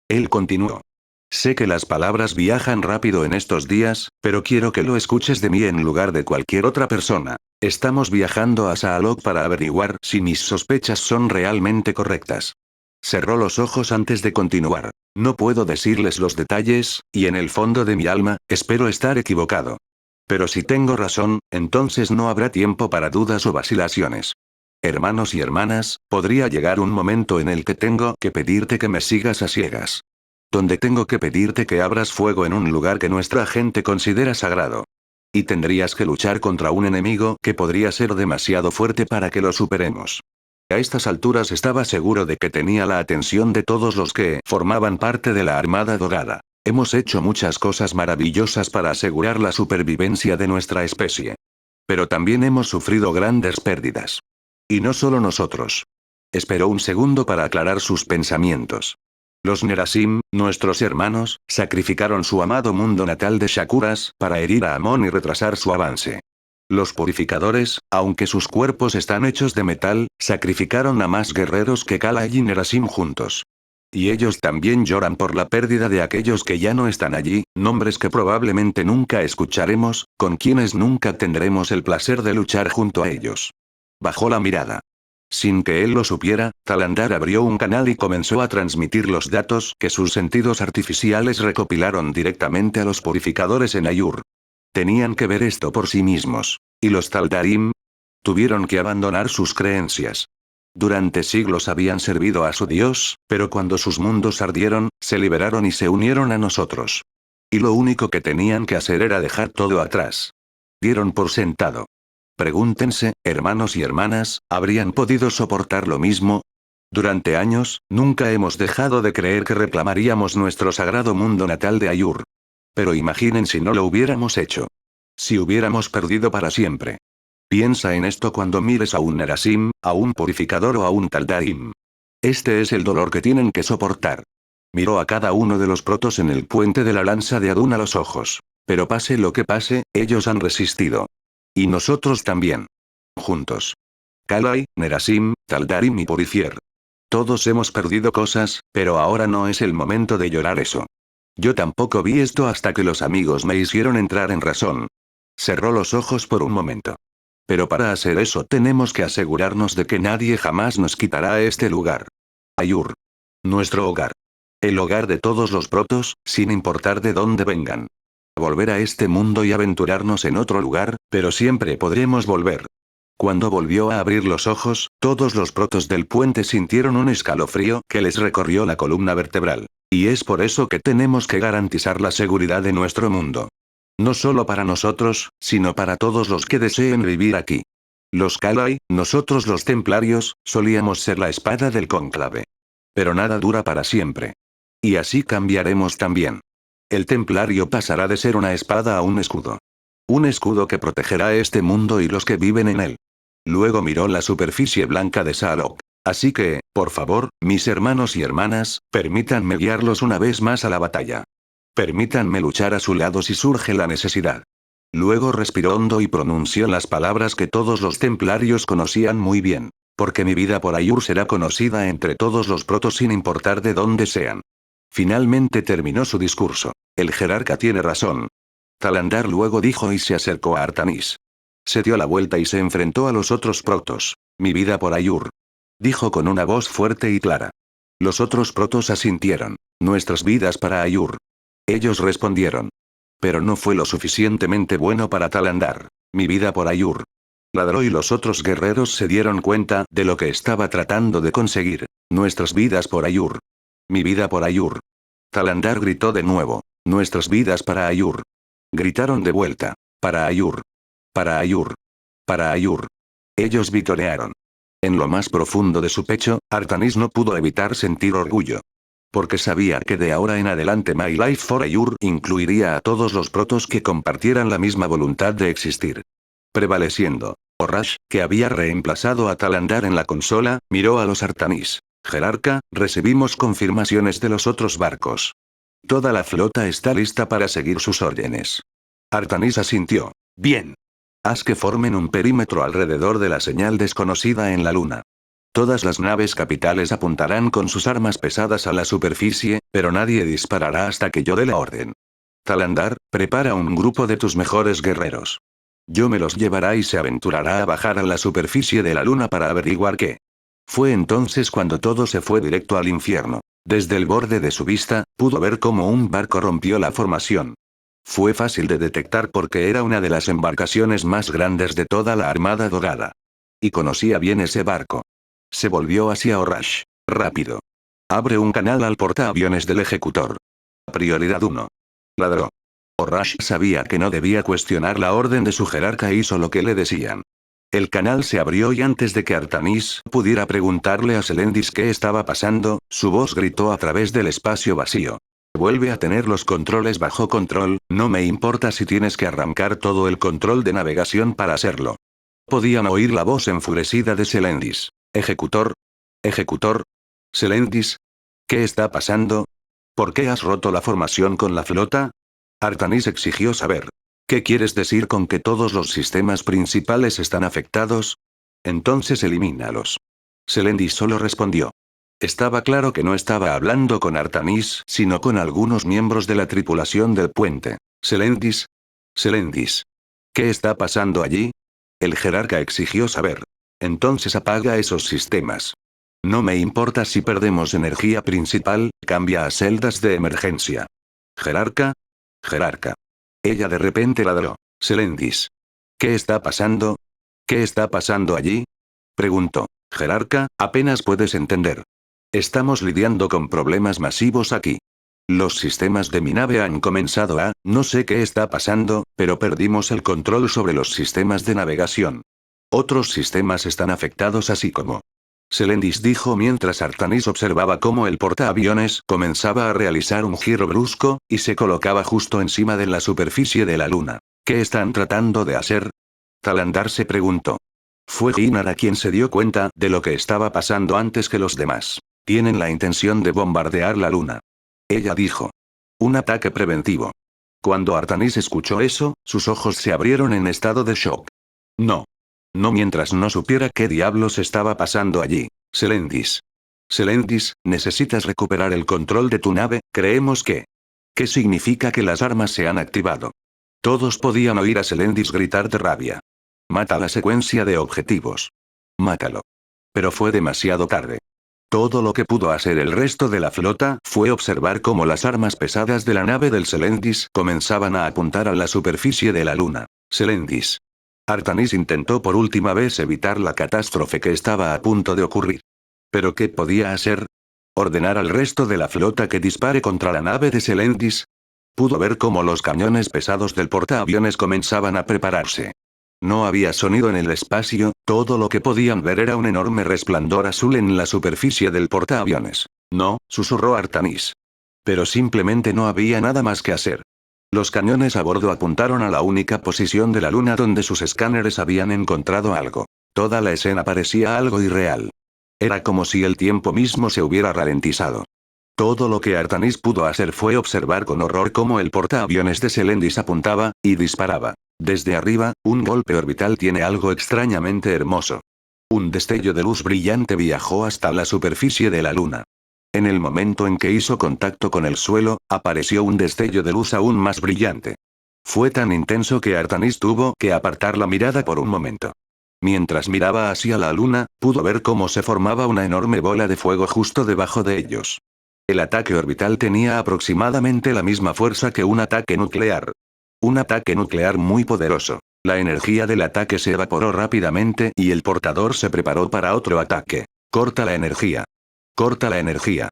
Él continuó. Sé que las palabras viajan rápido en estos días, pero quiero que lo escuches de mí en lugar de cualquier otra persona. Estamos viajando a Saalok para averiguar si mis sospechas son realmente correctas. Cerró los ojos antes de continuar. No puedo decirles los detalles, y en el fondo de mi alma, espero estar equivocado. Pero si tengo razón, entonces no habrá tiempo para dudas o vacilaciones. Hermanos y hermanas, podría llegar un momento en el que tengo que pedirte que me sigas a ciegas. Donde tengo que pedirte que abras fuego en un lugar que nuestra gente considera sagrado. Y tendrías que luchar contra un enemigo que podría ser demasiado fuerte para que lo superemos. A estas alturas estaba seguro de que tenía la atención de todos los que formaban parte de la Armada Dorada. Hemos hecho muchas cosas maravillosas para asegurar la supervivencia de nuestra especie. Pero también hemos sufrido grandes pérdidas. Y no solo nosotros. Esperó un segundo para aclarar sus pensamientos. Los Nerasim, nuestros hermanos, sacrificaron su amado mundo natal de Shakuras para herir a Amon y retrasar su avance. Los purificadores, aunque sus cuerpos están hechos de metal, sacrificaron a más guerreros que Kala y Nerasim juntos. Y ellos también lloran por la pérdida de aquellos que ya no están allí, nombres que probablemente nunca escucharemos, con quienes nunca tendremos el placer de luchar junto a ellos. Bajó la mirada. Sin que él lo supiera, Talandar abrió un canal y comenzó a transmitir los datos que sus sentidos artificiales recopilaron directamente a los purificadores en Ayur. Tenían que ver esto por sí mismos. ¿Y los Taldarim? Tuvieron que abandonar sus creencias. Durante siglos habían servido a su Dios, pero cuando sus mundos ardieron, se liberaron y se unieron a nosotros. Y lo único que tenían que hacer era dejar todo atrás. Dieron por sentado. Pregúntense, hermanos y hermanas, ¿habrían podido soportar lo mismo? Durante años, nunca hemos dejado de creer que reclamaríamos nuestro sagrado mundo natal de Ayur. Pero imaginen si no lo hubiéramos hecho. Si hubiéramos perdido para siempre. Piensa en esto cuando mires a un Nerasim, a un purificador o a un Taldarim. Este es el dolor que tienen que soportar. Miró a cada uno de los protos en el puente de la lanza de Adun a los ojos. Pero pase lo que pase, ellos han resistido. Y nosotros también. Juntos. Kalai, Nerasim, Taldarim y Purifier. Todos hemos perdido cosas, pero ahora no es el momento de llorar eso. Yo tampoco vi esto hasta que los amigos me hicieron entrar en razón. Cerró los ojos por un momento. Pero para hacer eso tenemos que asegurarnos de que nadie jamás nos quitará este lugar. Ayur. Nuestro hogar. El hogar de todos los protos, sin importar de dónde vengan. Volver a este mundo y aventurarnos en otro lugar, pero siempre podremos volver. Cuando volvió a abrir los ojos, todos los protos del puente sintieron un escalofrío que les recorrió la columna vertebral. Y es por eso que tenemos que garantizar la seguridad de nuestro mundo. No solo para nosotros, sino para todos los que deseen vivir aquí. Los Kalai, nosotros los templarios, solíamos ser la espada del cónclave. Pero nada dura para siempre. Y así cambiaremos también. El templario pasará de ser una espada a un escudo. Un escudo que protegerá este mundo y los que viven en él. Luego miró la superficie blanca de Salok. Así que, por favor, mis hermanos y hermanas, permítanme guiarlos una vez más a la batalla. Permítanme luchar a su lado si surge la necesidad. Luego respiró hondo y pronunció las palabras que todos los templarios conocían muy bien. Porque mi vida por Ayur será conocida entre todos los protos sin importar de dónde sean. Finalmente terminó su discurso. El jerarca tiene razón. Talandar luego dijo y se acercó a Artanis. Se dio la vuelta y se enfrentó a los otros protos. Mi vida por Ayur. Dijo con una voz fuerte y clara. Los otros protos asintieron. Nuestras vidas para Ayur. Ellos respondieron. Pero no fue lo suficientemente bueno para Talandar. Mi vida por Ayur. Ladró y los otros guerreros se dieron cuenta de lo que estaba tratando de conseguir. Nuestras vidas por Ayur. Mi vida por Ayur. Talandar gritó de nuevo. Nuestras vidas para Ayur. Gritaron de vuelta. Para Ayur. Para Ayur. Para Ayur. Ellos vitorearon. En lo más profundo de su pecho, Artanis no pudo evitar sentir orgullo. Porque sabía que de ahora en adelante My Life for Ayur incluiría a todos los protos que compartieran la misma voluntad de existir. Prevaleciendo. Orash, que había reemplazado a Talandar en la consola, miró a los Artanis. Jerarca, recibimos confirmaciones de los otros barcos. Toda la flota está lista para seguir sus órdenes. Artanis asintió. Bien. Haz que formen un perímetro alrededor de la señal desconocida en la luna. Todas las naves capitales apuntarán con sus armas pesadas a la superficie, pero nadie disparará hasta que yo dé la orden. Talandar, prepara un grupo de tus mejores guerreros. Yo me los llevará y se aventurará a bajar a la superficie de la luna para averiguar qué. Fue entonces cuando todo se fue directo al infierno. Desde el borde de su vista, pudo ver cómo un barco rompió la formación. Fue fácil de detectar porque era una de las embarcaciones más grandes de toda la Armada Dorada. Y conocía bien ese barco. Se volvió hacia Orash. Rápido. Abre un canal al portaaviones del ejecutor. Prioridad 1. Ladró. Orash sabía que no debía cuestionar la orden de su jerarca e hizo lo que le decían. El canal se abrió y antes de que Artanis pudiera preguntarle a Selendis qué estaba pasando, su voz gritó a través del espacio vacío. Vuelve a tener los controles bajo control, no me importa si tienes que arrancar todo el control de navegación para hacerlo. Podían oír la voz enfurecida de Selendis. Ejecutor. Ejecutor. Selendis. ¿Qué está pasando? ¿Por qué has roto la formación con la flota? Artanis exigió saber. ¿Qué quieres decir con que todos los sistemas principales están afectados? Entonces elimínalos. Selendis solo respondió. Estaba claro que no estaba hablando con Artanis, sino con algunos miembros de la tripulación del puente. Selendis. Selendis. ¿Qué está pasando allí? El jerarca exigió saber. Entonces apaga esos sistemas. No me importa si perdemos energía principal, cambia a celdas de emergencia. Jerarca. Jerarca. Ella de repente ladró. Selendis. ¿Qué está pasando? ¿Qué está pasando allí? Preguntó. Jerarca, apenas puedes entender. Estamos lidiando con problemas masivos aquí. Los sistemas de mi nave han comenzado a, no sé qué está pasando, pero perdimos el control sobre los sistemas de navegación. Otros sistemas están afectados así como. Selendis dijo mientras Artanis observaba cómo el portaaviones comenzaba a realizar un giro brusco, y se colocaba justo encima de la superficie de la luna. ¿Qué están tratando de hacer? Talandar se preguntó. Fue Ginara quien se dio cuenta de lo que estaba pasando antes que los demás. Tienen la intención de bombardear la luna. Ella dijo. Un ataque preventivo. Cuando Artanis escuchó eso, sus ojos se abrieron en estado de shock. No. No mientras no supiera qué diablos estaba pasando allí. Selendis. Selendis, necesitas recuperar el control de tu nave, creemos que. ¿Qué significa que las armas se han activado? Todos podían oír a Selendis gritar de rabia. Mata la secuencia de objetivos. Mátalo. Pero fue demasiado tarde. Todo lo que pudo hacer el resto de la flota fue observar cómo las armas pesadas de la nave del Selendis comenzaban a apuntar a la superficie de la luna. Selendis. Artanis intentó por última vez evitar la catástrofe que estaba a punto de ocurrir. ¿Pero qué podía hacer? ¿Ordenar al resto de la flota que dispare contra la nave de Selendis? Pudo ver cómo los cañones pesados del portaaviones comenzaban a prepararse. No había sonido en el espacio, todo lo que podían ver era un enorme resplandor azul en la superficie del portaaviones. No, susurró Artanis. Pero simplemente no había nada más que hacer. Los cañones a bordo apuntaron a la única posición de la luna donde sus escáneres habían encontrado algo. Toda la escena parecía algo irreal. Era como si el tiempo mismo se hubiera ralentizado. Todo lo que Artanis pudo hacer fue observar con horror cómo el portaaviones de Selendis apuntaba y disparaba. Desde arriba, un golpe orbital tiene algo extrañamente hermoso. Un destello de luz brillante viajó hasta la superficie de la luna. En el momento en que hizo contacto con el suelo, apareció un destello de luz aún más brillante. Fue tan intenso que Artanis tuvo que apartar la mirada por un momento. Mientras miraba hacia la luna, pudo ver cómo se formaba una enorme bola de fuego justo debajo de ellos. El ataque orbital tenía aproximadamente la misma fuerza que un ataque nuclear. Un ataque nuclear muy poderoso. La energía del ataque se evaporó rápidamente y el portador se preparó para otro ataque. Corta la energía. Corta la energía.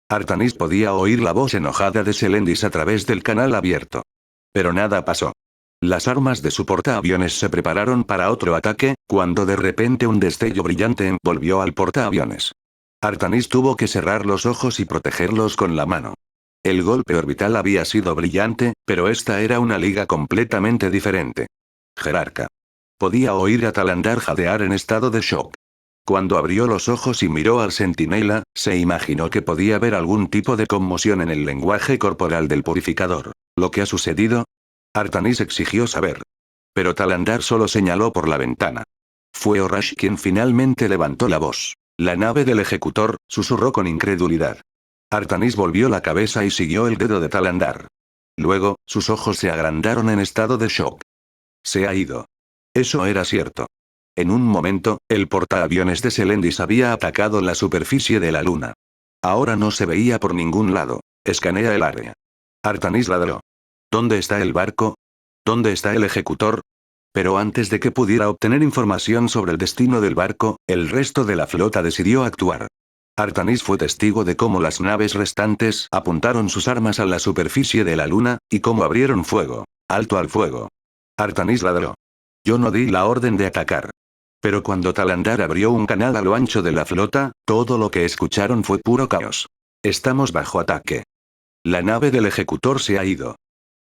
Artanis podía oír la voz enojada de Selendis a través del canal abierto. Pero nada pasó. Las armas de su portaaviones se prepararon para otro ataque, cuando de repente un destello brillante envolvió al portaaviones. Artanis tuvo que cerrar los ojos y protegerlos con la mano. El golpe orbital había sido brillante, pero esta era una liga completamente diferente. Jerarca. Podía oír a Talandar jadear en estado de shock. Cuando abrió los ojos y miró al centinela, se imaginó que podía ver algún tipo de conmoción en el lenguaje corporal del purificador. ¿Lo que ha sucedido? Artanis exigió saber. Pero Talandar solo señaló por la ventana. Fue Orash quien finalmente levantó la voz. La nave del ejecutor, susurró con incredulidad. Artanis volvió la cabeza y siguió el dedo de Talandar. Luego, sus ojos se agrandaron en estado de shock. Se ha ido. Eso era cierto. En un momento, el portaaviones de Selendis había atacado la superficie de la luna. Ahora no se veía por ningún lado. Escanea el área. Artanis ladró. ¿Dónde está el barco? ¿Dónde está el ejecutor? Pero antes de que pudiera obtener información sobre el destino del barco, el resto de la flota decidió actuar. Artanis fue testigo de cómo las naves restantes apuntaron sus armas a la superficie de la luna, y cómo abrieron fuego. Alto al fuego. Artanis ladró. Yo no di la orden de atacar. Pero cuando Talandar abrió un canal a lo ancho de la flota, todo lo que escucharon fue puro caos. Estamos bajo ataque. La nave del ejecutor se ha ido.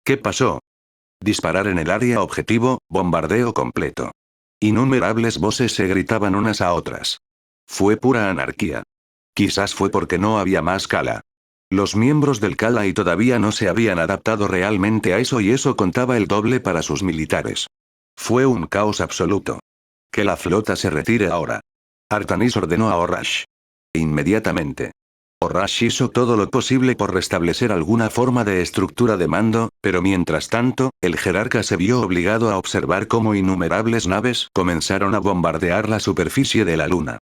¿Qué pasó? Disparar en el área objetivo, bombardeo completo. Innumerables voces se gritaban unas a otras. Fue pura anarquía. Quizás fue porque no había más cala. Los miembros del Kala todavía no se habían adaptado realmente a eso y eso contaba el doble para sus militares. Fue un caos absoluto. Que la flota se retire ahora. Artanis ordenó a Orash. Inmediatamente. Orash hizo todo lo posible por restablecer alguna forma de estructura de mando, pero mientras tanto, el jerarca se vio obligado a observar cómo innumerables naves comenzaron a bombardear la superficie de la luna.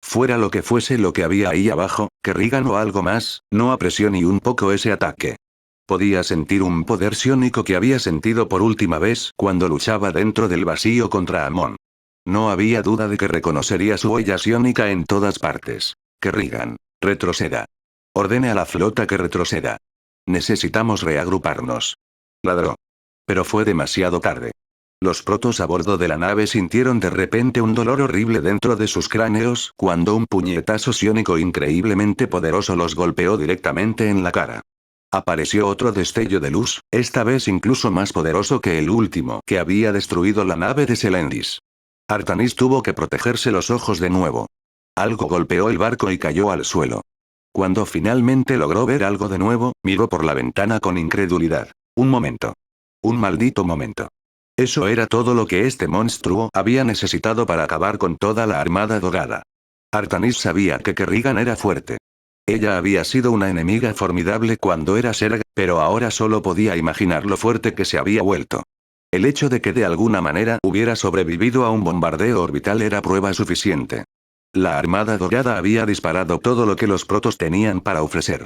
Fuera lo que fuese lo que había ahí abajo, Kerrigan o algo más, no apreció ni un poco ese ataque. Podía sentir un poder psiónico que había sentido por última vez cuando luchaba dentro del vacío contra Amon. No había duda de que reconocería su huella psiónica en todas partes. Kerrigan, retroceda. Ordene a la flota que retroceda. Necesitamos reagruparnos. Ladró. Pero fue demasiado tarde. Los protos a bordo de la nave sintieron de repente un dolor horrible dentro de sus cráneos cuando un puñetazo psiónico increíblemente poderoso los golpeó directamente en la cara. Apareció otro destello de luz, esta vez incluso más poderoso que el último que había destruido la nave de Selendis. Artanis tuvo que protegerse los ojos de nuevo. Algo golpeó el barco y cayó al suelo. Cuando finalmente logró ver algo de nuevo, miró por la ventana con incredulidad. Un momento. Un maldito momento. Eso era todo lo que este monstruo había necesitado para acabar con toda la Armada Dorada. Artanis sabía que Kerrigan era fuerte. Ella había sido una enemiga formidable cuando era Serg, pero ahora solo podía imaginar lo fuerte que se había vuelto. El hecho de que de alguna manera hubiera sobrevivido a un bombardeo orbital era prueba suficiente. La Armada Dorada había disparado todo lo que los protos tenían para ofrecer.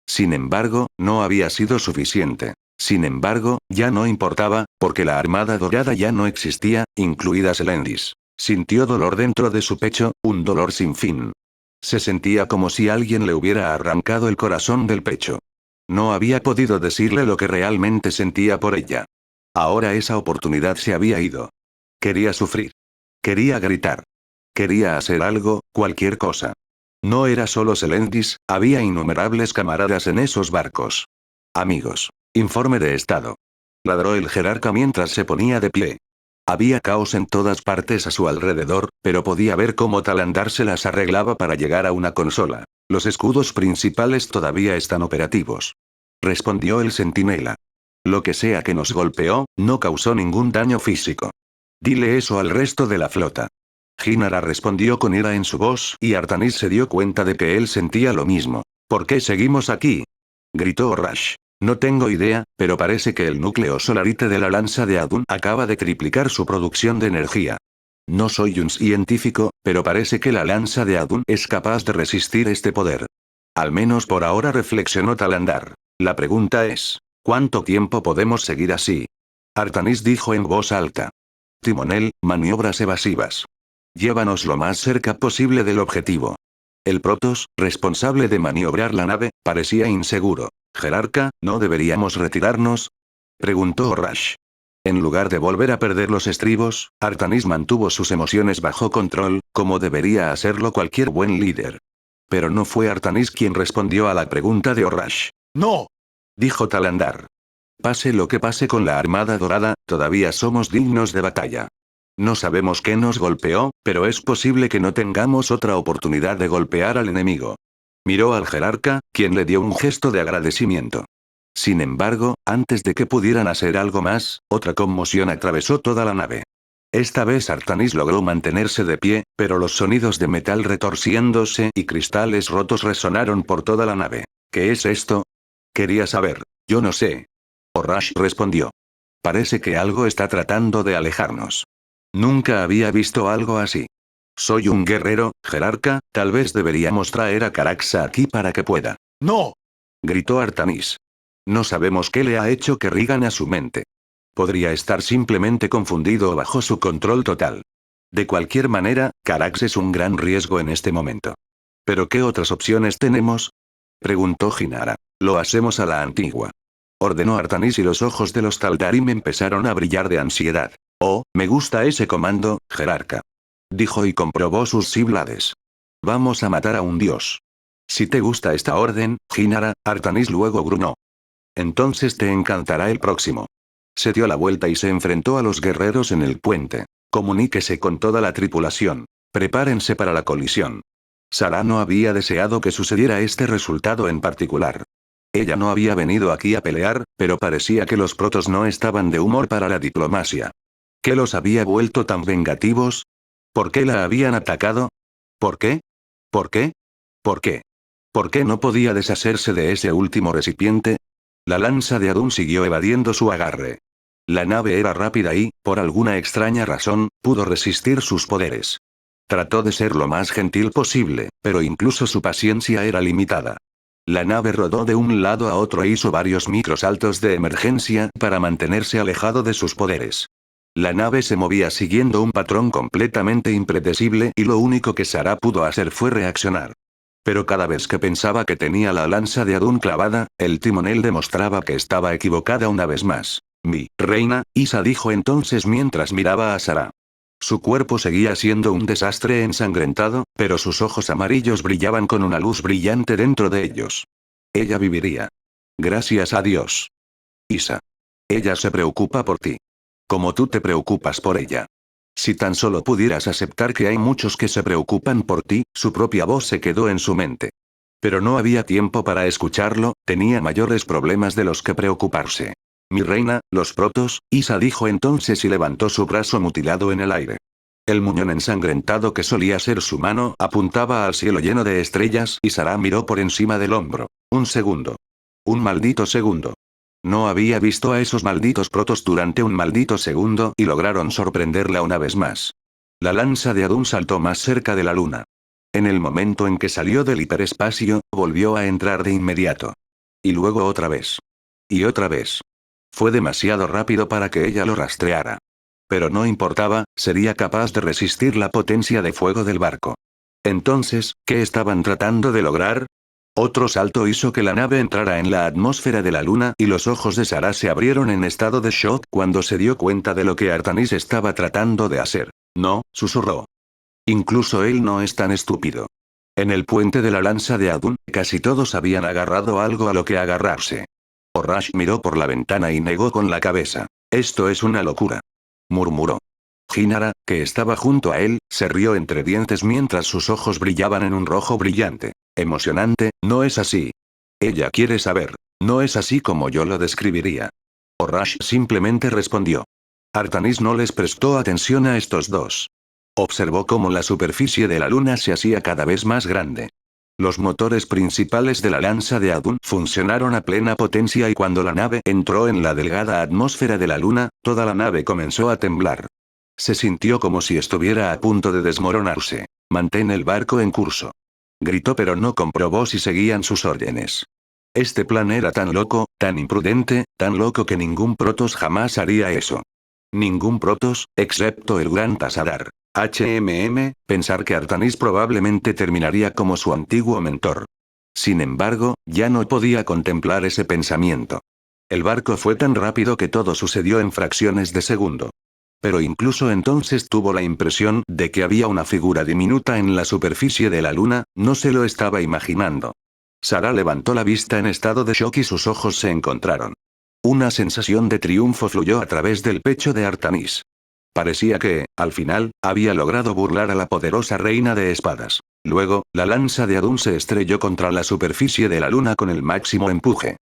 Sin embargo, no había sido suficiente. Sin embargo, ya no importaba, porque la Armada Dorada ya no existía, incluida Selendis. Sintió dolor dentro de su pecho, un dolor sin fin. Se sentía como si alguien le hubiera arrancado el corazón del pecho. No había podido decirle lo que realmente sentía por ella. Ahora esa oportunidad se había ido. Quería sufrir. Quería gritar. Quería hacer algo, cualquier cosa. No era solo Selendis, había innumerables camaradas en esos barcos. Amigos. Informe de estado. Ladró el jerarca mientras se ponía de pie. Había caos en todas partes a su alrededor, pero podía ver cómo Talandar se las arreglaba para llegar a una consola. Los escudos principales todavía están operativos. Respondió el centinela. Lo que sea que nos golpeó, no causó ningún daño físico. Dile eso al resto de la flota. Jinara respondió con ira en su voz y Artanis se dio cuenta de que él sentía lo mismo. ¿Por qué seguimos aquí? Gritó Orash. No tengo idea, pero parece que el núcleo solarite de la lanza de Adun acaba de triplicar su producción de energía. No soy un científico, pero parece que la lanza de Adun es capaz de resistir este poder. Al menos por ahora, reflexionó Talandar. La pregunta es, ¿cuánto tiempo podemos seguir así? Artanis dijo en voz alta. Timonel, maniobras evasivas. Llévanos lo más cerca posible del objetivo. El Protoss, responsable de maniobrar la nave, parecía inseguro. Jerarca, ¿no deberíamos retirarnos? Preguntó Orash. En lugar de volver a perder los estribos, Artanis mantuvo sus emociones bajo control, como debería hacerlo cualquier buen líder. Pero no fue Artanis quien respondió a la pregunta de Orash. ¡No!, dijo Talandar. Pase lo que pase con la Armada Dorada, todavía somos dignos de batalla. No sabemos qué nos golpeó, pero es posible que no tengamos otra oportunidad de golpear al enemigo. Miró al jerarca, quien le dio un gesto de agradecimiento. Sin embargo, antes de que pudieran hacer algo más, otra conmoción atravesó toda la nave. Esta vez Artanis logró mantenerse de pie, pero los sonidos de metal retorciéndose y cristales rotos resonaron por toda la nave. ¿Qué es esto? Quería saber. Yo no sé. Orash respondió. Parece que algo está tratando de alejarnos. Nunca había visto algo así. Soy un guerrero, jerarca, tal vez deberíamos traer a Caraxa aquí para que pueda. ¡No!, gritó Artanis. No sabemos qué le ha hecho Kerrigan a su mente. Podría estar simplemente confundido o bajo su control total. De cualquier manera, Carax es un gran riesgo en este momento. ¿Pero qué otras opciones tenemos?, preguntó Jinara. Lo hacemos a la antigua. Ordenó Artanis y los ojos de los Taldarim empezaron a brillar de ansiedad. Oh, me gusta ese comando, jerarca. Dijo y comprobó sus Cyblades. Vamos a matar a un dios. Si te gusta esta orden, Jinara, Artanis luego gruñó. Entonces te encantará el próximo. Se dio la vuelta y se enfrentó a los guerreros en el puente. Comuníquese con toda la tripulación. Prepárense para la colisión. Sarah no había deseado que sucediera este resultado en particular. Ella no había venido aquí a pelear, pero parecía que los protos no estaban de humor para la diplomacia. ¿Qué los había vuelto tan vengativos? ¿Por qué la habían atacado? ¿Por qué? ¿Por qué? ¿Por qué? ¿Por qué no podía deshacerse de ese último recipiente? La lanza de Adun siguió evadiendo su agarre. La nave era rápida y, por alguna extraña razón, pudo resistir sus poderes. Trató de ser lo más gentil posible, pero incluso su paciencia era limitada. La nave rodó de un lado a otro e hizo varios microsaltos de emergencia para mantenerse alejado de sus poderes. La nave se movía siguiendo un patrón completamente impredecible y lo único que Sarah pudo hacer fue reaccionar. Pero cada vez que pensaba que tenía la lanza de Adun clavada, el timonel demostraba que estaba equivocada una vez más. Mi reina, Isa dijo entonces mientras miraba a Sarah. Su cuerpo seguía siendo un desastre ensangrentado, pero sus ojos amarillos brillaban con una luz brillante dentro de ellos. Ella viviría. Gracias a Dios. Isa. Ella se preocupa por ti. Como tú te preocupas por ella. Si tan solo pudieras aceptar que hay muchos que se preocupan por ti, su propia voz se quedó en su mente. Pero no había tiempo para escucharlo, tenía mayores problemas de los que preocuparse. Mi reina, los protos, Isa dijo entonces y levantó su brazo mutilado en el aire. El muñón ensangrentado que solía ser su mano apuntaba al cielo lleno de estrellas y Sarah miró por encima del hombro. Un segundo. Un maldito segundo. No había visto a esos malditos protos durante un maldito segundo y lograron sorprenderla una vez más. La lanza de Adun saltó más cerca de la luna. En el momento en que salió del hiperespacio, volvió a entrar de inmediato. Y luego otra vez. Y otra vez. Fue demasiado rápido para que ella lo rastreara. Pero no importaba, sería capaz de resistir la potencia de fuego del barco. Entonces, ¿qué estaban tratando de lograr? Otro salto hizo que la nave entrara en la atmósfera de la luna y los ojos de Sarah se abrieron en estado de shock cuando se dio cuenta de lo que Artanis estaba tratando de hacer. No, susurró. Incluso él no es tan estúpido. En el puente de la lanza de Adun, casi todos habían agarrado algo a lo que agarrarse. Orash miró por la ventana y negó con la cabeza. Esto es una locura. Murmuró. Jinara, que estaba junto a él, se rió entre dientes mientras sus ojos brillaban en un rojo brillante. Emocionante, ¿no es así? Ella quiere saber. No es así como yo lo describiría. Orash simplemente respondió. Artanis no les prestó atención a estos dos. Observó cómo la superficie de la luna se hacía cada vez más grande. Los motores principales de la lanza de Adun funcionaron a plena potencia y cuando la nave entró en la delgada atmósfera de la luna, toda la nave comenzó a temblar. Se sintió como si estuviera a punto de desmoronarse. Mantén el barco en curso. Gritó pero no comprobó si seguían sus órdenes. Este plan era tan loco, tan imprudente, tan loco que ningún Protoss jamás haría eso. Ningún Protoss, excepto el Gran Tasadar. Pensar que Artanis probablemente terminaría como su antiguo mentor. Sin embargo, ya no podía contemplar ese pensamiento. El barco fue tan rápido que todo sucedió en fracciones de segundo. Pero incluso entonces tuvo la impresión de que había una figura diminuta en la superficie de la luna, no se lo estaba imaginando. Sarah levantó la vista en estado de shock y sus ojos se encontraron. Una sensación de triunfo fluyó a través del pecho de Artanis. Parecía que, al final, había logrado burlar a la poderosa reina de espadas. Luego, la lanza de Adun se estrelló contra la superficie de la luna con el máximo empuje.